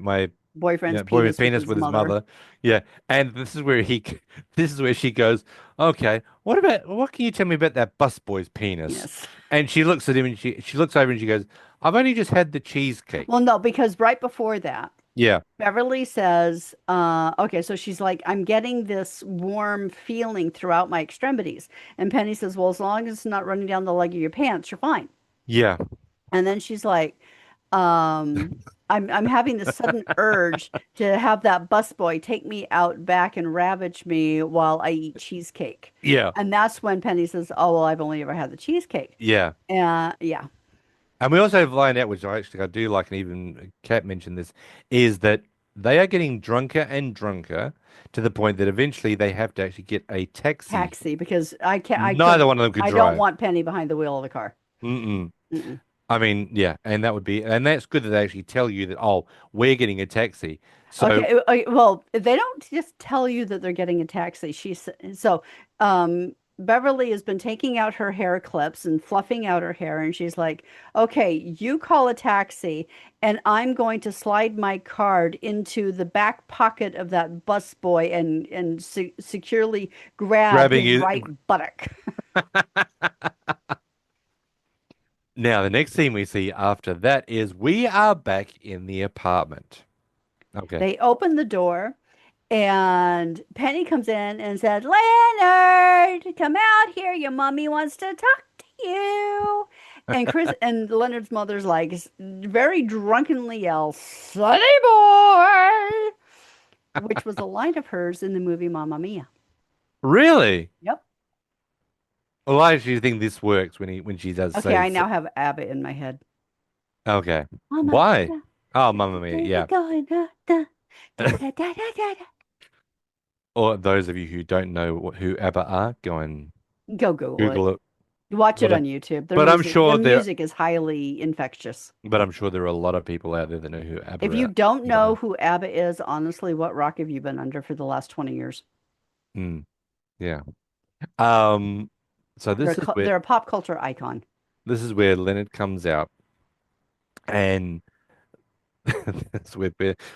Boyfriend's boyfriend's penis with penis his with his mother. mother." Yeah, and this is where this is where she goes, "Okay, what can you tell me about that busboy's penis?" Yes. And she looks at him and she looks over and she goes, "I've only just had the cheesecake." Well, no, because right before that, Yeah, Beverly says, okay, so she's like, I'm getting this warm feeling throughout my extremities. And Penny says, well, as long as it's not running down the leg of your pants, you're fine. yeah, And then she's like, um, I'm having this sudden urge to have that busboy take me out back and ravage me while I eat cheesecake. yeah, And that's when Penny says, oh, well, I've only ever had the cheesecake. yeah. Yeah. And we also find out, which I do like, and even Kat mentioned this, is that they are getting drunker and drunker to the point that eventually they have to actually get a taxi. Taxi, because Neither one of them could I don't drive. want Penny behind the wheel of the car. Mm-mm. Mm-mm. I mean, yeah, and that's good that they actually tell you that, oh, we're getting a taxi. So, Okay, well, they don't just tell you that they're getting a taxi. Beverly has been taking out her hair clips and fluffing out her hair, and she's like, "Okay, you call a taxi, and I'm going to slide my card into the back pocket of that busboy and securely grab grabbing his you. right buttock." Now, the next scene we see after that is we are back in the apartment. Okay. They open the door. And Penny comes in and said, Leonard, come out here. Your mommy wants to talk to you. And Chris and Leonard's mother's like very drunkenly yells, Sonny boy, which was a line of hers in the movie Mamma Mia. Really? Yep. Well, I actually think this works when she does Okay, say I so. now have ABBA in my head. Okay. Mama Why? Mia, Oh, Mamma Mia, baby yeah. going da da da da da da da. Or those of you who don't know who ABBA are, go and Go Google it. Google it. Watch it But on YouTube. but I'm Their sure music is highly infectious. there are a lot of people out there that know who ABBA If you are. don't ABBA know are. who ABBA is, honestly, what rock have you been under for the last 20 years? Mm, yeah. Um. So They're a pop culture icon. this is where Leonard comes out, and that's where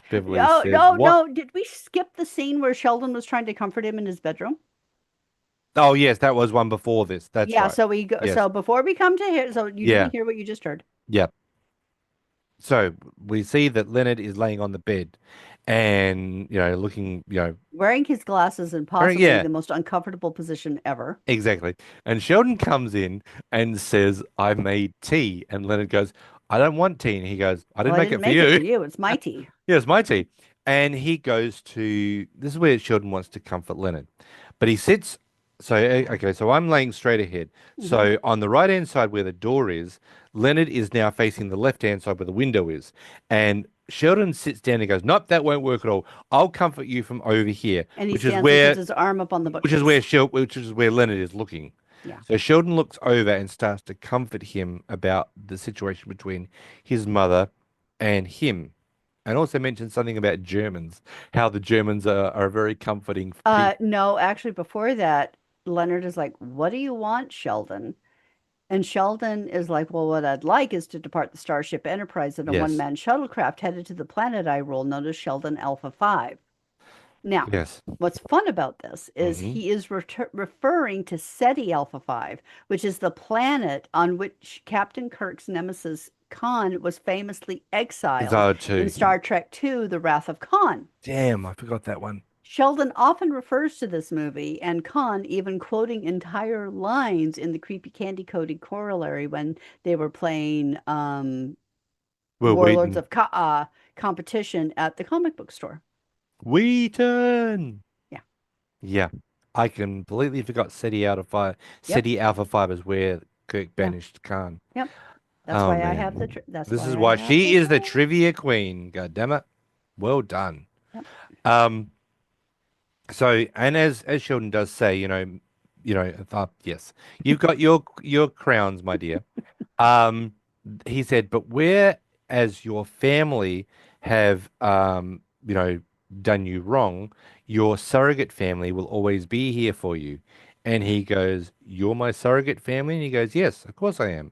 Beverly Oh, says, no, "What?" no. Did we skip the scene where Sheldon was trying to comfort him in his bedroom? Oh, yes, that was one before this. That's Yeah, right. so we go, Yes. so before we come to here, so you didn't Yeah. hear what you just heard. Yeah. So we see that Leonard is laying on the bed, and looking, Wearing his glasses in possibly yeah. the most uncomfortable position ever. Exactly. And Sheldon comes in and says, I made tea. And Leonard goes, I don't want tea. And he goes, I Well, didn't I make didn't it for make it for you. you. It's my tea. Yeah, it's my tea. And he goes to, this is where Sheldon wants to comfort Leonard. But he sits So, okay, so I'm laying straight ahead. Hmm. So on the right hand side where the door is, Leonard is now facing the left hand side where the window is. And Sheldon sits down and goes, "Nope, that won't work at all. I'll comfort you from over here," And he stands and puts his arm up on the bookcase. which is where Leonard is looking. Yeah. So Sheldon looks over and starts to comfort him about the situation between his mother and him. And also mentions something about Germans, how the Germans are very comforting people. No, actually, before that, Leonard is like, "What do you want, Sheldon?" And Sheldon is like, "Well, what I'd like is to depart the Starship Enterprise in a Yes. one-man shuttlecraft headed to the planet I rule, known as Sheldon Alpha 5." Now, Yes. what's fun about this is Hmm. he is referring to SETI Alpha 5, which is the planet on which Captain Kirk's nemesis Khan was famously exiled Exiled in 2. Star Trek II, The Wrath of Khan. Damn, I forgot that one. Sheldon often refers to this movie, and Khan even quoting entire lines in the creepy candy coated corollary when they were playing Will Warlords Wheaton. of Competition at the comic book store. Wheaton. Yeah. Yeah. I completely forgot Yep. City Alpha 5 is where Kirk Yeah. banished Khan. Yep. That's Oh why I have the man. tri that's This is why I why have she the is the trivia. trivia queen. God damn it. Well done. Yep. Um, so and as Sheldon does say, yes, you've got your crowns, my dear. Um, he said, but whereas your family have, done you wrong, your surrogate family will always be here for you. And he goes, "You're my surrogate family?" And he goes, "Yes, of course I am."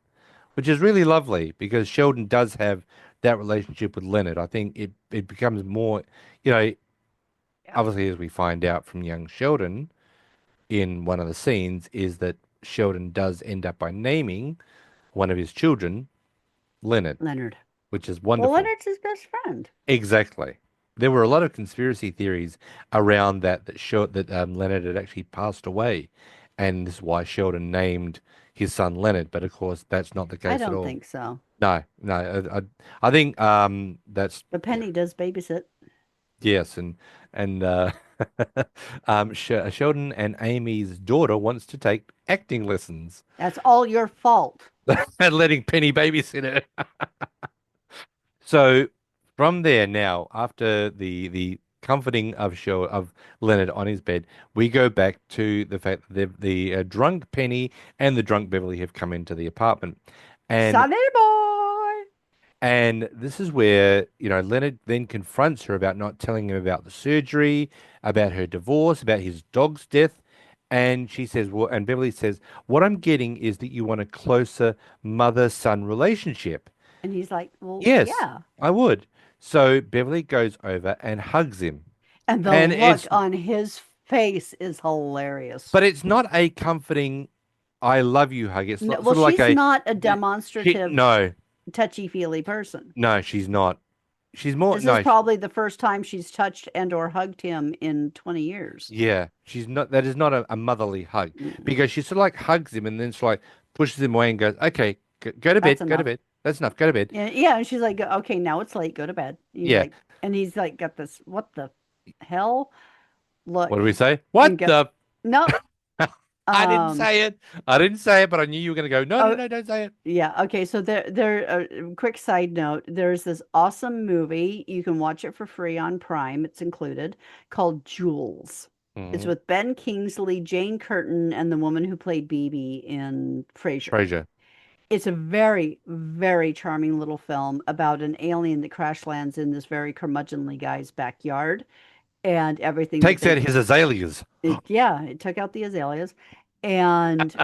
Which is really lovely because Sheldon does have that relationship with Leonard. I think it becomes more, you know, Yep. obviously as we find out from young Sheldon in one of the scenes, is that Sheldon does end up by naming one of his children Leonard, Leonard. which is Well, wonderful. Leonard's his best friend. Exactly. There were a lot of conspiracy theories around that showed that Leonard had actually passed away, and this is why Sheldon named his son Leonard. But of course, that's not the I case at don't all. think so. No, no. I think that's But yeah, Penny does babysit. yes, and Sheldon and Amy's daughter wants to take acting lessons That's all your fault. and letting Penny babysit her. So from there now, after the comforting of Leonard on his bed, we go back to the fact that the drunk Penny and the drunk Beverly have come into the apartment, and Sonny boy. and this is where Leonard then confronts her about not telling him about the surgery, about her divorce, about his dog's death. And she says, well, and Beverly says, "What I'm getting is that you want a closer mother-son relationship." And he's like, well, Yes, yeah. I would. So Beverly goes over and hugs him. And the And look on his face is hilarious. but it's not a comforting, "I love you" hug. It's No, sort well, of like she's a, not a demonstrative, no, touchy-feely person. no, she's not. She's more, This is no, probably the first time she's touched and or hugged him in 20 years. yeah, she's not, that is not a motherly hug Mm-mm. because she sort of like hugs him and then she like pushes him away and goes, "Okay, go to That's bed, go to enough. bed. That's enough, go to bed." Yeah, yeah, and she's like, okay, now it's late, go to bed. Yeah. And he's like, got this, what the hell? What Look, do we say? and What get, the? nope. I didn't Um, say it. I didn't say it, but I knew you were going to go, "No, no, oh, no, don't say it." yeah, okay, so quick side note, there's this awesome movie, you can watch it for free on Prime, it's included, called Jules. It's Hmm. with Ben Kingsley, Jane Curtin, and the woman who played Beebe in Frasier. Treasure. It's a very, very charming little film about an alien that crash lands in this very curmudgeonly guy's backyard and everything that Takes out they, his azaleas. yeah, it took out the azaleas and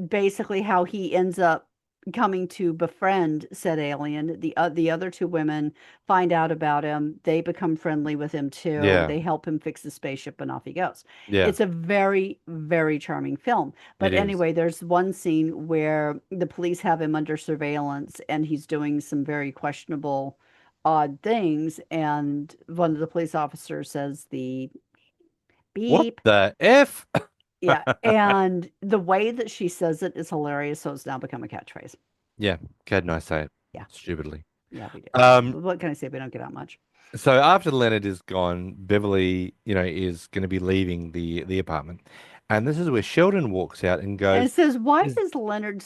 basically how he ends up coming to befriend said alien. The other two women find out about him. They become friendly with him too. Yeah, They help him fix the spaceship, and off he goes. yeah, It's a very, very charming film. it But is. anyway, there's one scene where the police have him under surveillance, and he's doing some very questionable, odd things. And one of the police officers says the What beep. the F? Yeah, and the way that she says it is hilarious, so it's now become a catchphrase. Yeah, Cad and I say it Yeah, stupidly. yeah, we do. Um, What can I say? We don't get out much. so after Leonard is gone, Beverly, is going to be leaving the apartment, And this is where Sheldon walks out and And goes, it says, why is is Leonard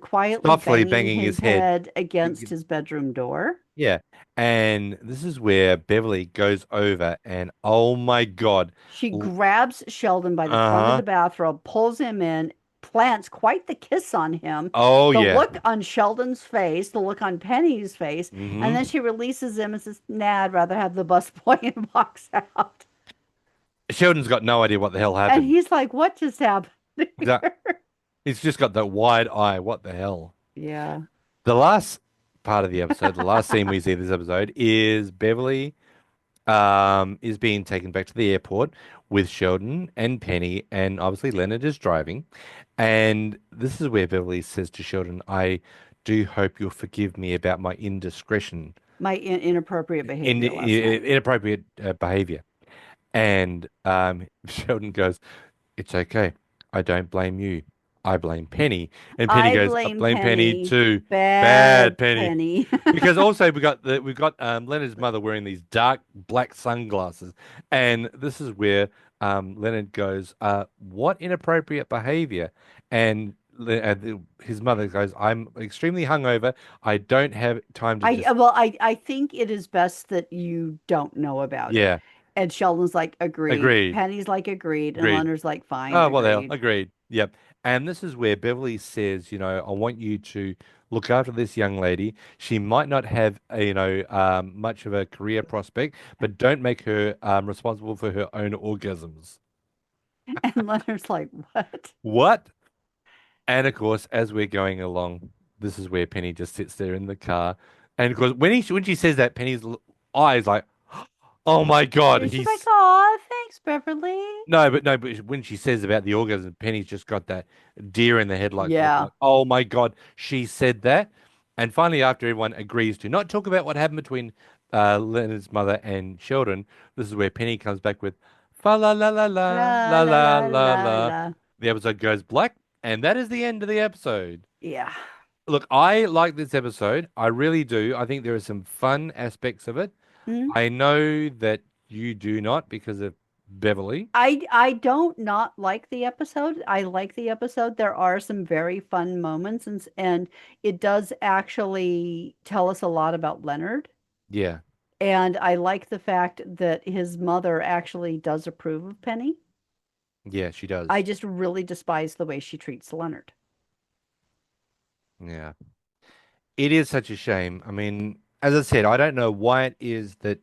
quietly softly banging banging his his head. head against his bedroom door? Yeah. And this is where Beverly goes over and oh my God. She L- grabs Sheldon by the front of the Uh-huh. bathrobe, pulls him in, plants quite the kiss on him. Oh The yeah. look on Sheldon's face, the look on Penny's face, and then Hmm. she releases him and says, nah, I'd rather have the busboy and walks out. Sheldon's got no idea what the hell And happened. he's like, what just happened That here? he's just got that wide eye. What the hell? Yeah. The last part of the episode, the last scene we see this episode is Beverly is being taken back to the airport with Sheldon and Penny, and obviously Leonard is driving. And this is where Beverly says to Sheldon, I do hope you'll forgive me about my indiscretion, My inappropriate behavior last night. inappropriate behavior. And Sheldon goes, it's okay. I don't blame you. I blame Penny. And Penny I goes, I blame blame Penny Penny. too. Bad Bad Penny. Penny. Because also we've got Leonard's mother wearing these dark black sunglasses, and this is where Leonard goes, "What inappropriate behavior?" And his mother goes, "I'm extremely hungover. I don't have time to I just." well, I think it is best that you don't know about it. Yeah, And Sheldon's like, agreed. agreed, Penny's like, agreed. And agreed. Leonard's like, fine, Oh, what the hell? agreed. Agreed. Yep. And this is where Beverly says, I want you to look after this young lady. She might not have, much of a career prospect, but don't make her responsible for her own orgasms. And Leonard's like, what? What? And of course, as we're going along, this is where Penny just sits there in the car. And of course, when she says that, Penny's eyes like, oh my God, And she's like, he's aw, thanks, Beverly. no, but when she says about the orgasm, Penny's just got that deer in the headlights look Yeah. like, oh my God, she said that. And finally, after everyone agrees to not talk about what happened between Leonard's mother and Sheldon, this is where Penny comes back with fa la la la la La la la la la la la la. la. The episode goes black, and that is the end of the episode. Yeah. Look, I like this episode. I really do. I think there are some fun aspects of it. Hmm? I know that you do not because of Beverly. I don't not like the episode. I like the episode. There are some very fun moments and it does actually tell us a lot about Leonard. Yeah. And I like the fact that his mother actually does approve of Penny. Yeah, she I does. just really despise the way she treats Leonard. Yeah. It is such a shame. I mean, as I said, I don't know why it is that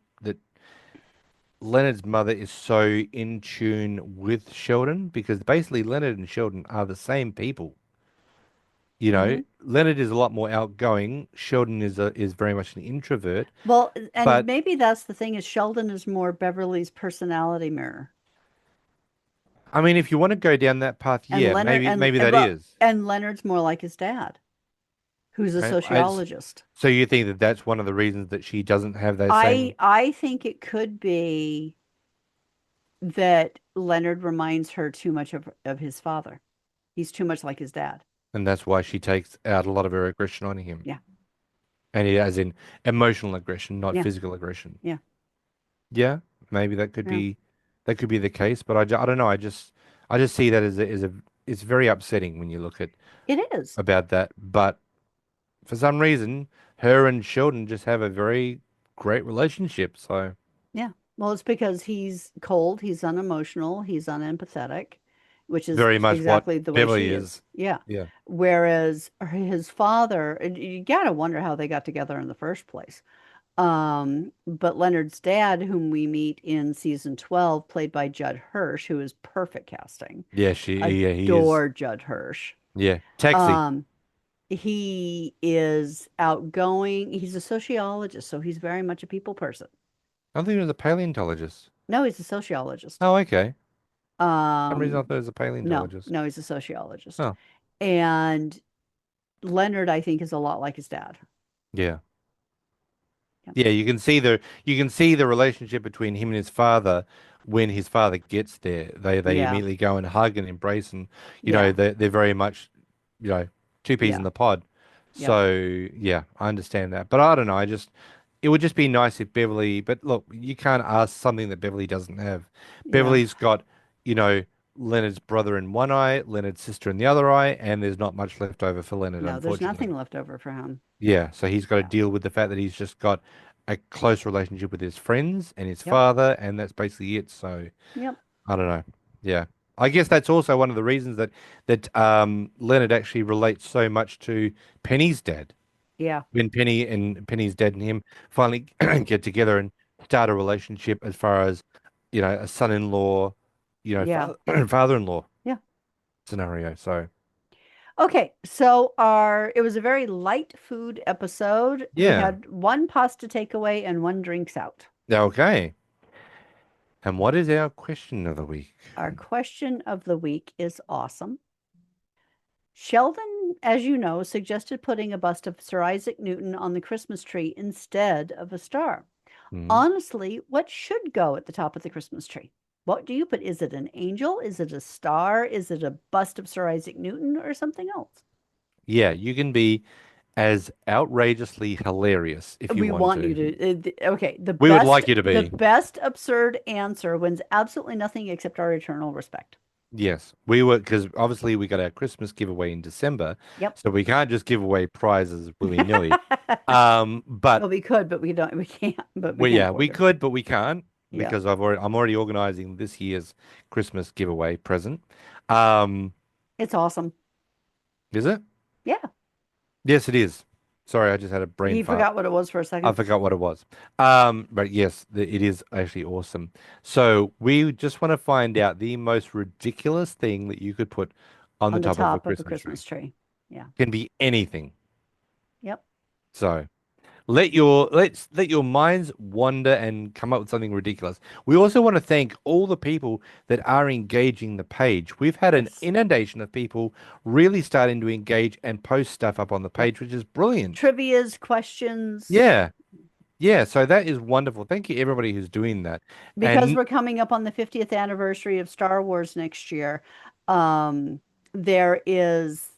Leonard's mother is so in tune with Sheldon because basically Leonard and Sheldon are the same people. Hmm. Leonard is a lot more outgoing. Sheldon is very much an introvert. Well, and But maybe that's the thing is Sheldon is more Beverly's personality mirror. I mean, if you want to go down that path, And yeah, Leonard maybe that is. and Leonard's more like his dad, who's a sociologist. So you think that that's one of the reasons that she doesn't have those same, I think it could be that Leonard reminds her too much of his father. He's too much like his dad. and that's why she takes out a lot of her aggression on him. Yeah. And he, as in emotional aggression, not Yeah. physical aggression. Yeah. Yeah, maybe Yeah. that could be the case, but I don't know. I just see that as a it's very upsetting when you look at It is. about that. But for some reason, her and Sheldon just have a very great relationship. So Yeah. Well, it's because he's cold, he's unemotional, he's unempathetic, which is very much what exactly the way Beverly she is. is. Yeah. Yeah. Whereas his father, and you gotta wonder how they got together in the first place. But Leonard's dad, whom we meet in season 12, played by Judd Hirsch, who is perfect casting. Yeah, he is. Adore Judd Hirsch. Yeah. Taxi. Um, he is outgoing. He's a sociologist, so he's very much a people person. I think he was a paleontologist. No, he's a sociologist. Oh, okay. For some reason I Um, thought he was a paleontologist. no, he's a sociologist. Oh, And Leonard, I think, is a lot like his dad. yeah. Yeah. Yeah, you can see the relationship between him and his father when his father gets there. They Yeah. immediately go and hug and embrace and Yeah. they're very much, you know, two peas in Yeah. the pod. Yep. So yeah, I understand that. But I don't know, it would just be nice if Beverly, but look, you can't ask something that Beverly doesn't have. Yeah. Beverly's got, you know, Leonard's brother in one eye, Leonard's sister in the other eye, and there's not much left over for Leonard, No, there's unfortunately. nothing left over for him. Yeah, so he's got to Yeah. deal with the fact that he's just got a close relationship with his friends and his Yep. father, and that's basically it. So Yep. I don't know. Yeah. I guess that's also one of the reasons that Leonard actually relates so much to Penny's dad. Yeah. When Penny's dad and him finally get together and start a relationship as far as, a son-in-law, Yeah. father-in-law Yeah. scenario. So, Okay, so our it was a very light food episode. We yeah. had one pasta takeaway and one drinks out. Okay. And what is our question of the week? Our question of the week is awesome. Sheldon, as you know, suggested putting a bust of Sir Isaac Newton on the Christmas tree instead of a star. Mhm. Honestly, what should go at the top of the Christmas tree? What do you put? Is it an angel? Is it a star? Is it a bust of Sir Isaac Newton or something else? Yeah, you can be as outrageously hilarious if you We want want you to. to. Okay, We would like you to the be. best absurd answer wins absolutely nothing except our eternal respect. Yes, we were because obviously we got our Christmas giveaway in December, Yep. so we can't just give away prizes willy-nilly. But Well, we could, but we don't. We can't. But we we can't yeah, afford we to. could, but we can't Yeah, because I'm already organizing this year's Christmas giveaway present. Um, it's awesome. is it? Yeah, Yes, it is. Sorry, I just had a brain he fart. forgot what it was for a I second. forgot what it was. But yes, it is actually awesome. So we just want to find out the most ridiculous thing that you could put on the On the top of a top of a Christmas tree. Christmas tree. Yeah. Can be anything. Yep. So let your minds wander and come up with something ridiculous. We also want to thank all the people that are engaging the page. We've had an Yes. inundation of people really starting to engage and post stuff up on the Yep. page, which is brilliant. Trivia's questions. Yeah. Yeah, so that is wonderful. Thank you everybody who's doing that. Because And we're coming up on the 50th anniversary of Star Wars next year, um, there is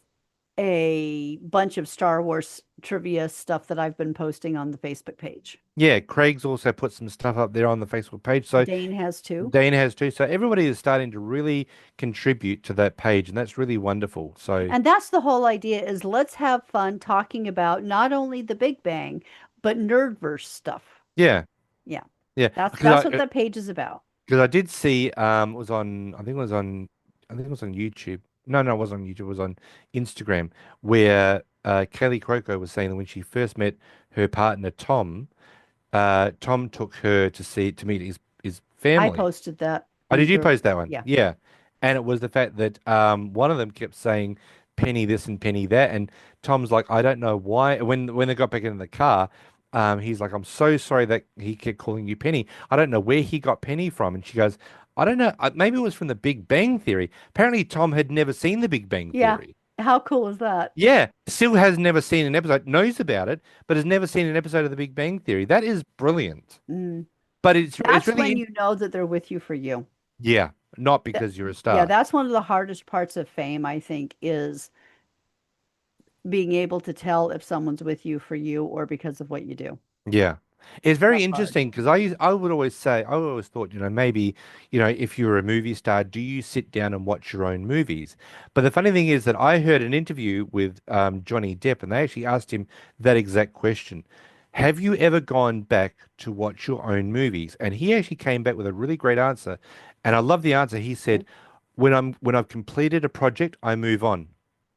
a bunch of Star Wars trivia stuff that I've been posting on the Facebook page. yeah, Craig's also put some stuff up there on the Facebook page. So Dane has too. Dane has too. So everybody is starting to really contribute to that page, and that's really wonderful. So And that's the whole idea is let's have fun talking about not only the Big Bang, but nerdverse stuff. yeah, Yeah. yeah. That's what that page is about. Because I did see it was on I think it was on YouTube. No, it wasn't on YouTube. It was on Instagram where Kaylee Cuoco was saying that when she first met her partner Tom, Tom took her to meet his I family. posted that Oh, in the did you group. post that one? Yeah. Yeah. And it was the fact that one of them kept saying penny this and penny that. And Tom's like, I don't know why. When they got back into the car, he's like, I'm so sorry that he kept calling you Penny. I don't know where he got Penny from. And she goes, I don't know. Maybe it was from the Big Bang Theory. Apparently, Tom had never seen the Big Bang Yeah. Theory. How cool is that? Yeah, still has never seen an episode, knows about it, but has never seen an episode of the Big Bang Theory. That is brilliant. Mm. But it's That's really when you know that they're with you for you. yeah, not That, because you're a yeah, star. that's one of the hardest parts of fame, I think, is being able to tell if someone's with you for you or because of what you do. Yeah. It's very That's hard. interesting because I would always say I always thought, maybe, if you were a movie star, do you sit down and watch your own movies? But the funny thing is that I heard an interview with Johnny Depp and they actually asked him that exact question. Have you ever gone back to watch your own movies? And he actually came back with a really great answer. And I love the answer. He said, when I've completed a project, I move on.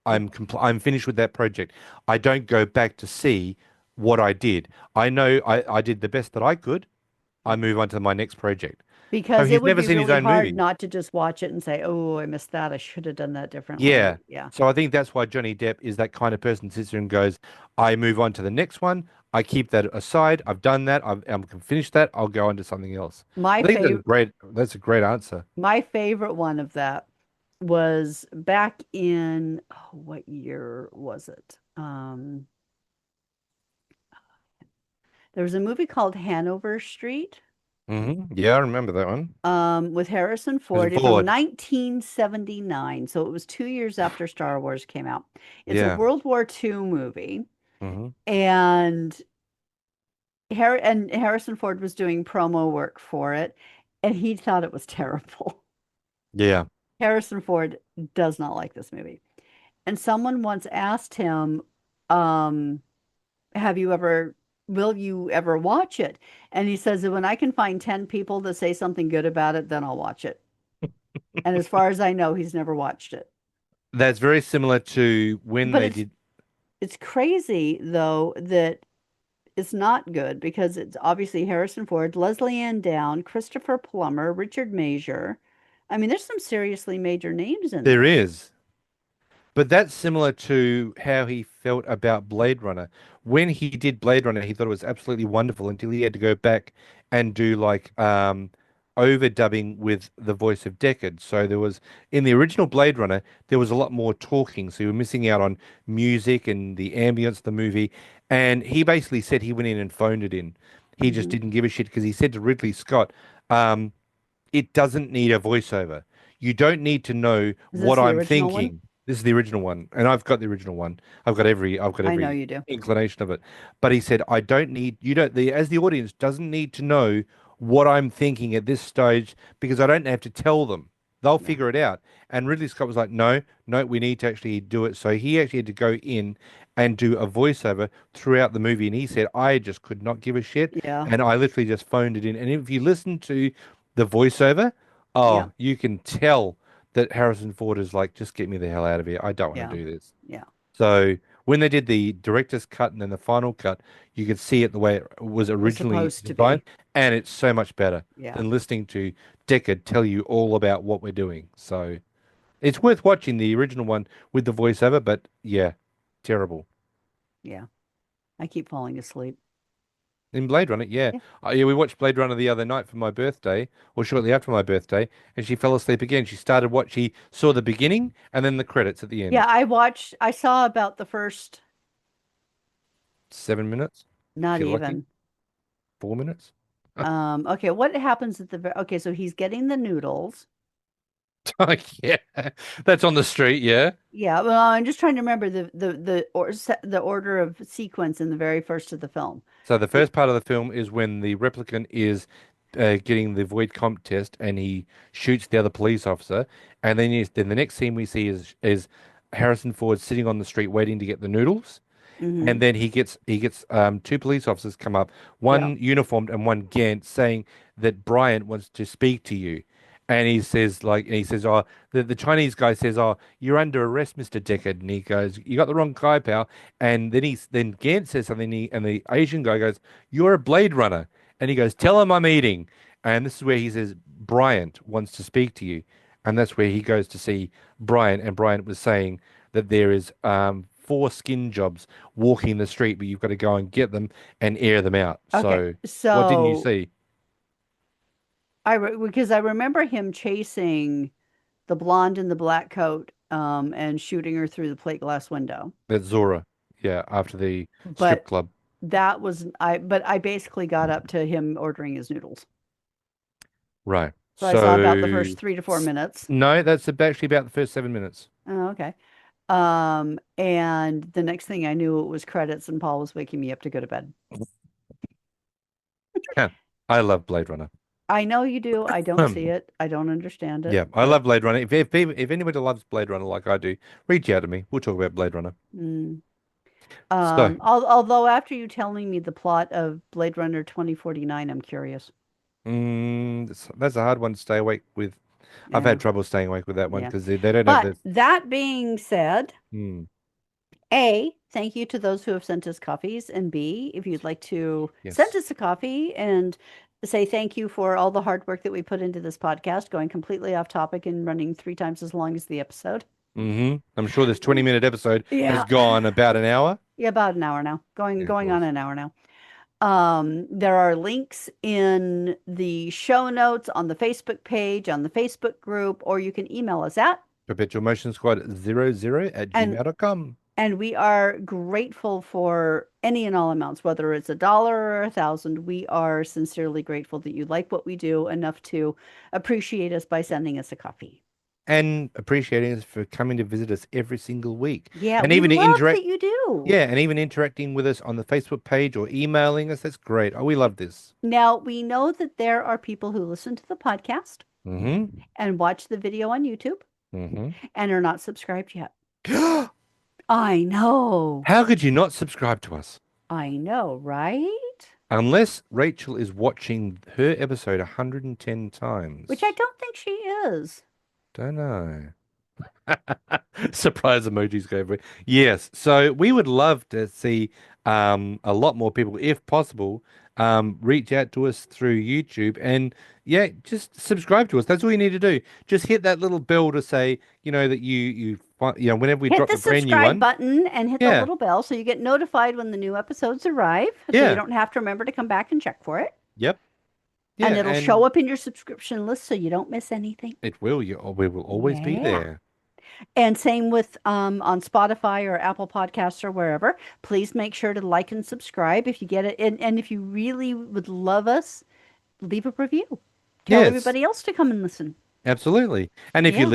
Yep. I'm finished with that project. I don't go back to see what I did. I know I did the best that I could. I Yep. move on to my next project. So Because it he's would never be seen his really own hard movie. not to just watch it and say, "Oh, I missed that. I should have done that Yeah. differently." Yeah. So I think that's why Johnny Depp is that kind of person who sits there and goes, I move on to the next one. I keep that aside. I've done that. I'm finished that. I'll go on to something else. My I think favorite that's a great answer. my favorite one of that was back in what year was it? There was a movie called Hanover Street Yeah, I remember that one. with Harrison It's Ford from Vaughn. 1979. So it was 2 years after Star Wars came out. It's a Yeah. World War II movie, hmm and Harrison Ford was doing promo work for it, and he thought it was terrible. Yeah. Harrison Ford does not like this movie. And someone once asked him, um, have you ever, will you ever watch it? And he says that when I can find 10 people that say something good about it, then I'll watch it. And as far as I know, he's never watched it. That's very similar to when But they did. it's crazy though that it's not good because it's obviously Harrison Ford, Leslie Ann Down, Christopher Plummer, Richard Major. I mean, there's some seriously major names in There this. is. But that's similar to how he felt about Blade Runner. When he did Blade Runner, he thought it was absolutely wonderful until he had to go back and do like overdubbing with the voice of Deckard. So there was in the original Blade Runner, there was a lot more talking. So you were missing out on music and the ambience of the movie. And he basically said he went in and phoned it in. He just Hmm. didn't give a shit because he said to Ridley Scott, um, it doesn't need a voiceover. You don't need to know Is this what the I'm original one? thinking. This is the original one, and I've got the original one. I've got I know every you do. inclination of it. But he said, I don't need you don't the as the audience doesn't need to know what I'm thinking at this stage because I don't have to tell them. They'll Yeah. figure it out. And Ridley Scott was like, no, no, we need to actually do it. So he actually had to go in and do a voiceover throughout the movie. And he said, I just could not give a shit. Yeah. And I literally just phoned it in. And if you listen to the voiceover, Yeah. oh, you can tell that Harrison Ford is like, just get me the hell out of here. I don't want Yeah. to do this. Yeah. So when they did the director's cut and then the final cut, you could see it the way it was Was originally supposed to designed, be. and it's so much better Yeah. than listening to Deckard tell you all about what we're doing. So it's worth watching the original one with the voiceover, but yeah, terrible. Yeah. I keep falling asleep. In Blade Runner, yeah. Yeah. Yeah, we watched Blade Runner the other night for my birthday, or shortly after my birthday, and she fell asleep again. She started what she saw the beginning and then the credits at the Yeah, end. I saw about the first, 7 minutes, if not you're lucky. even. 4 minutes. Okay, what happens at okay, so he's getting the noodles. Oh, yeah, that's on the street. Yeah. Yeah, well, I'm just trying to remember the order of sequence in the very first of the film. So the He, first part of the film is when the replicant is getting the void comp test, and he shoots the other police officer, and then the next scene we see is Harrison Ford sitting on the street waiting to get the noodles. hmm And then he gets two police officers come up, yeah, one uniformed and one Gant, saying that Bryant wants to speak to you. And he says, oh, the Chinese guy says, oh, you're under arrest, Mr. Deckard. And he goes, you got the wrong guy, pal. And then Gant says something, and the Asian guy goes, you're a Blade Runner. And he goes, tell him I'm eating. And this is where he says, Bryant wants to speak to you. And that's where he goes to see Bryant. And Bryant was saying that there is four skin jobs walking the street, but you've got to go and get them and air them out. okay. So, what didn't you So see? because I remember him chasing the blonde in the black coat, and shooting her through the plate glass window. That's Zora. Yeah, after the strip But club. but I basically got up to him ordering his noodles. Right. So I saw about the So, first 3 to 4 minutes. no, that's actually about the first 7 minutes. Oh, okay. And the next thing I knew, it was credits, and Paul was waking me up to go to bed. Yeah. I love Blade Runner. I know you do. I don't see it. I don't understand it, Yeah, I but love Blade Runner. If anybody loves Blade Runner like I do, reach out to me. We'll talk about Blade Runner. mm. So, Although after you telling me the plot of Blade Runner 2049, I'm curious. that's a hard one to stay awake with. I've Yeah, had trouble staying awake with that one yeah. because they don't have But this. that being said, Mm, thank you to those who have sent us coffees, and B, if you'd like to send yes. us a coffee and say thank you for all the hard work that we put into this podcast, going completely off topic and running 3 times as long as the episode. I'm sure this 20-minute episode has Yeah. gone about an hour. Yeah, about an hour now. Going Yeah, of going on course. an hour now. There are links in the show notes on the Facebook page, on the Facebook group, or you can email us at Perpetual Motion Squad 00 at and gmail.com. and we are grateful for any and all amounts, whether it's $1 or 1,000. We are sincerely grateful that you like what we do enough to appreciate us by sending us a coffee. And appreciating us for coming to visit us every single week. Yeah, And we even to love interact, that you do. yeah, and even interacting with us on the Facebook page or emailing us. That's great. Oh, we love this. Now, we know that there are people who listen to the podcast Hmm and watch the video on YouTube. Mm-hmm. and are not subscribed yet. I know. How could you not subscribe to us? I know, right? Unless Rachel is watching her episode 110 Which I times. don't think she is. Don't know. Surprise emojis go everywhere. Yes, so we would love to see a lot more people, if possible, reach out to us through YouTube and yeah, just subscribe to us. That's all you need to do. Just hit that little bell to say, that whenever we Hit drop the a brand new subscribe one. button and hit the Yeah, little bell so you get notified when the new episodes arrive, so you yeah, don't have to remember to come back and check for it. yep, And yeah, it'll show and up in your subscription list so you don't miss anything. it will. We will always be Yeah. there. And same with on Spotify or Apple Podcasts or wherever. Please make sure to like and subscribe if you get it. And if you really would love us, leave a review. Tell Yes. everybody else to come and listen. Absolutely. Yeah. And if you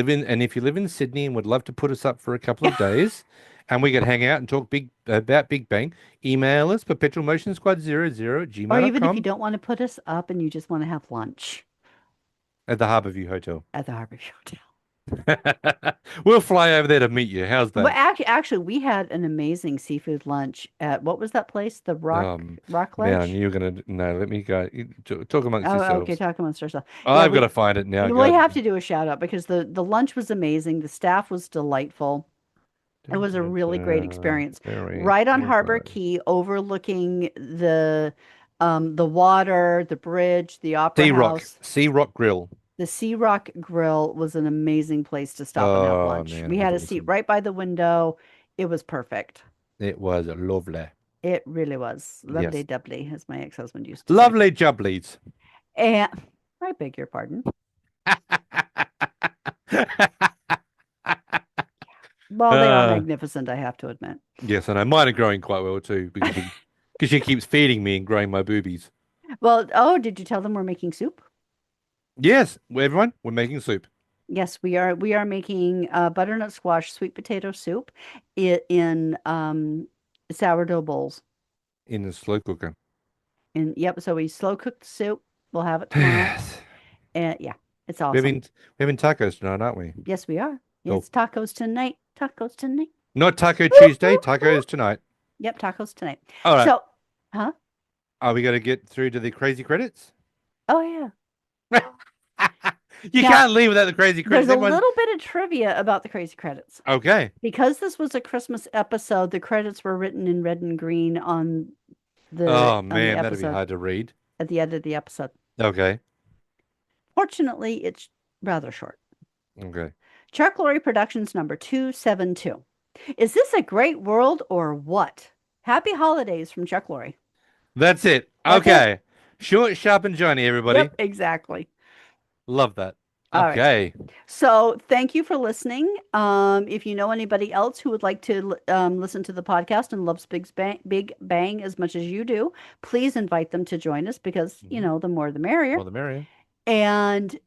live in Sydney and would love to put us up for a couple of days and we could hang out and talk about Big Bang, email us perpetualmotionsquad00 at Or even if you gmail.com don't want to put us up and you just want to have lunch at the Harbourview Hotel. at the Harbourview Hotel. We'll fly over there to meet you. How's But that? actually, we had an amazing seafood lunch at what was that place? The Rock Now Ledge. you're gonna no, let me go. Talk amongst Oh, okay. yourselves. Talk amongst ourselves. Yeah, I've got to find it now. we God. have to do a shout out because the lunch was amazing. The staff was delightful. It was a really great experience. Very Right on Harbor good. Key, overlooking the water, the bridge, the Opera House. Sea Rock Grill. The Sea Rock Grill was an amazing place to stop and have Oh lunch. man, it We was had a seat awesome. right by the window. It was perfect. It was lovely. It really was. Lovely Yes. doubly, as my ex-husband used to say. Lovely jubblies. And I beg your pardon. Well, they are Uh, magnificent, I have to admit. yes, and mine are growing quite well too because she keeps feeding me and growing my boobies. Well, oh, did you tell them we're making soup? Yes, everyone, we're making soup Yes, we are. We are making butternut squash sweet potato soup in sourdough bowls. in the slow cooker. And yep, so we slow cooked the soup. We'll have it tomorrow. Yes. And yeah, it's We're awesome. having we're having tacos tonight, aren't we? Yes, we are. Cool. It's tacos tonight. Tacos tonight. Not Taco Woo, Tuesday, woo, woo. tacos tonight. Yep, tacos tonight. All right. So, huh? Are we going to get through to the crazy credits? Oh yeah. You Now, can't leave without the crazy there's credits. a Everyone. little bit of trivia about the crazy credits. Okay. Because this was a Christmas episode, the credits were written in red and green Oh on the man, that'd be episode hard to read. at the end of the episode. Okay. Fortunately, it's rather short. Okay. Chuck Lorre Productions number 272. Is this a great world or what? Happy holidays from Chuck Lorre. That's it. That's it. Okay. Short, sharp, and Johnny, everybody. Yep, exactly. Love that. All right. Okay. So thank you for listening. If you know anybody else who would like to listen to the podcast and loves Big Bang as much as you do, please invite them to join us because, the more the merrier. Well, the merrier. And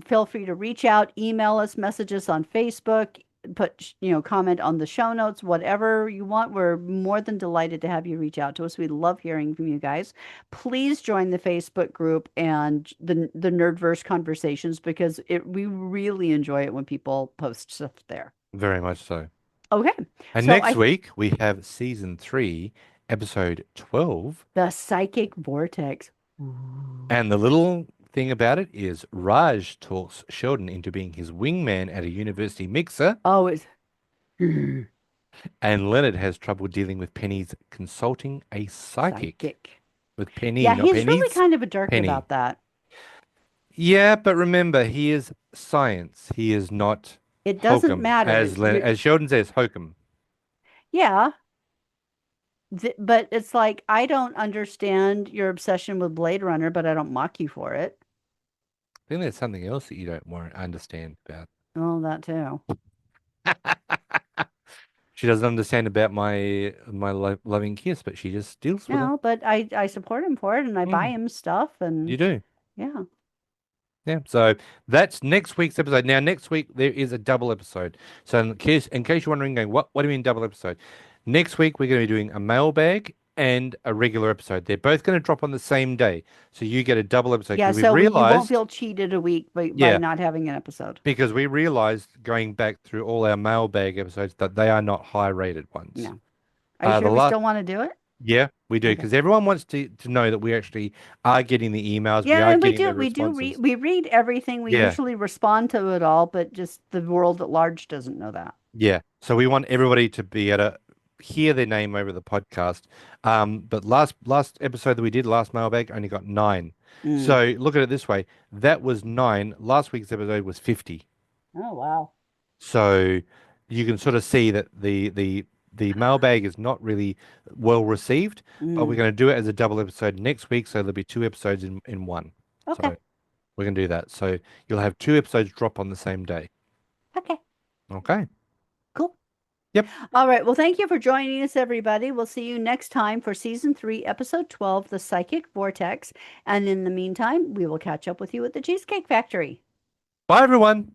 feel free to reach out, email us, message us on Facebook, put, comment on the show notes, whatever you want. We're more than delighted to have you reach out to us. We love hearing from you guys. Please join the Facebook group and the Nerdverse conversations because we really enjoy it when people post stuff there. Very much so. Okay. And So next week we have season 3, episode 12. The Psychic Vortex. And the little thing about it is Raj talks Sheldon into being his wingman at a university mixer, Oh, it's and Leonard has trouble dealing with Penny's consulting a psychic. psychic. With Penny, Yeah, not he's really Penny's. kind of a jerk Penny. about that. Yeah, but remember, he is science. He is not It doesn't hokum, matter. as Sheldon says, hokum. Yeah, but it's like I don't understand your obsession with Blade Runner, but I don't mock you for it. I think there's something else that you don't understand about. Oh, that too. She doesn't understand about my loving kiss, but she just deals with it. No, but I support him for it, and I buy him stuff, You and do. yeah. Yeah, so that's next week's episode. Now, next week there is a double episode. So in case you're wondering, going, what do you mean double episode? Next week we're going to be doing a mailbag and a regular episode. They're both going to drop on the same day. So you get a double episode Yeah, because we've so you won't realized, feel cheated a week by yeah, not having an episode. because we realized going back through all our mailbag episodes that they are not high rated ones. No. Are you The sure we last, still want to do it? yeah, we do Okay. because everyone wants to know that we actually are getting the emails, we Yeah, are and we getting do. the We do read. responses. We read everything. We Yeah. usually respond to it all, but just the world at large doesn't know that. Yeah. So we want everybody to be able to hear their name over the podcast. But last episode that we did, last mailbag, only got 9. Mm. So look at it this way. That was 9. Last week's episode was 50. Oh, wow. So you can sort of see that the mailbag is not really well received, but we're Mm. going to do it as a double episode next week. So there'll be 2 episodes in one. Okay. So we're going to do that. So you'll have 2 episodes drop on the same day. Okay. Okay. Cool. Yep. All right. Well, thank you for joining us, everybody. We'll see you next time for season 3, episode 12, The Psychic Vortex. And in the meantime, we will catch up with you at the Cheesecake Factory. Bye, everyone.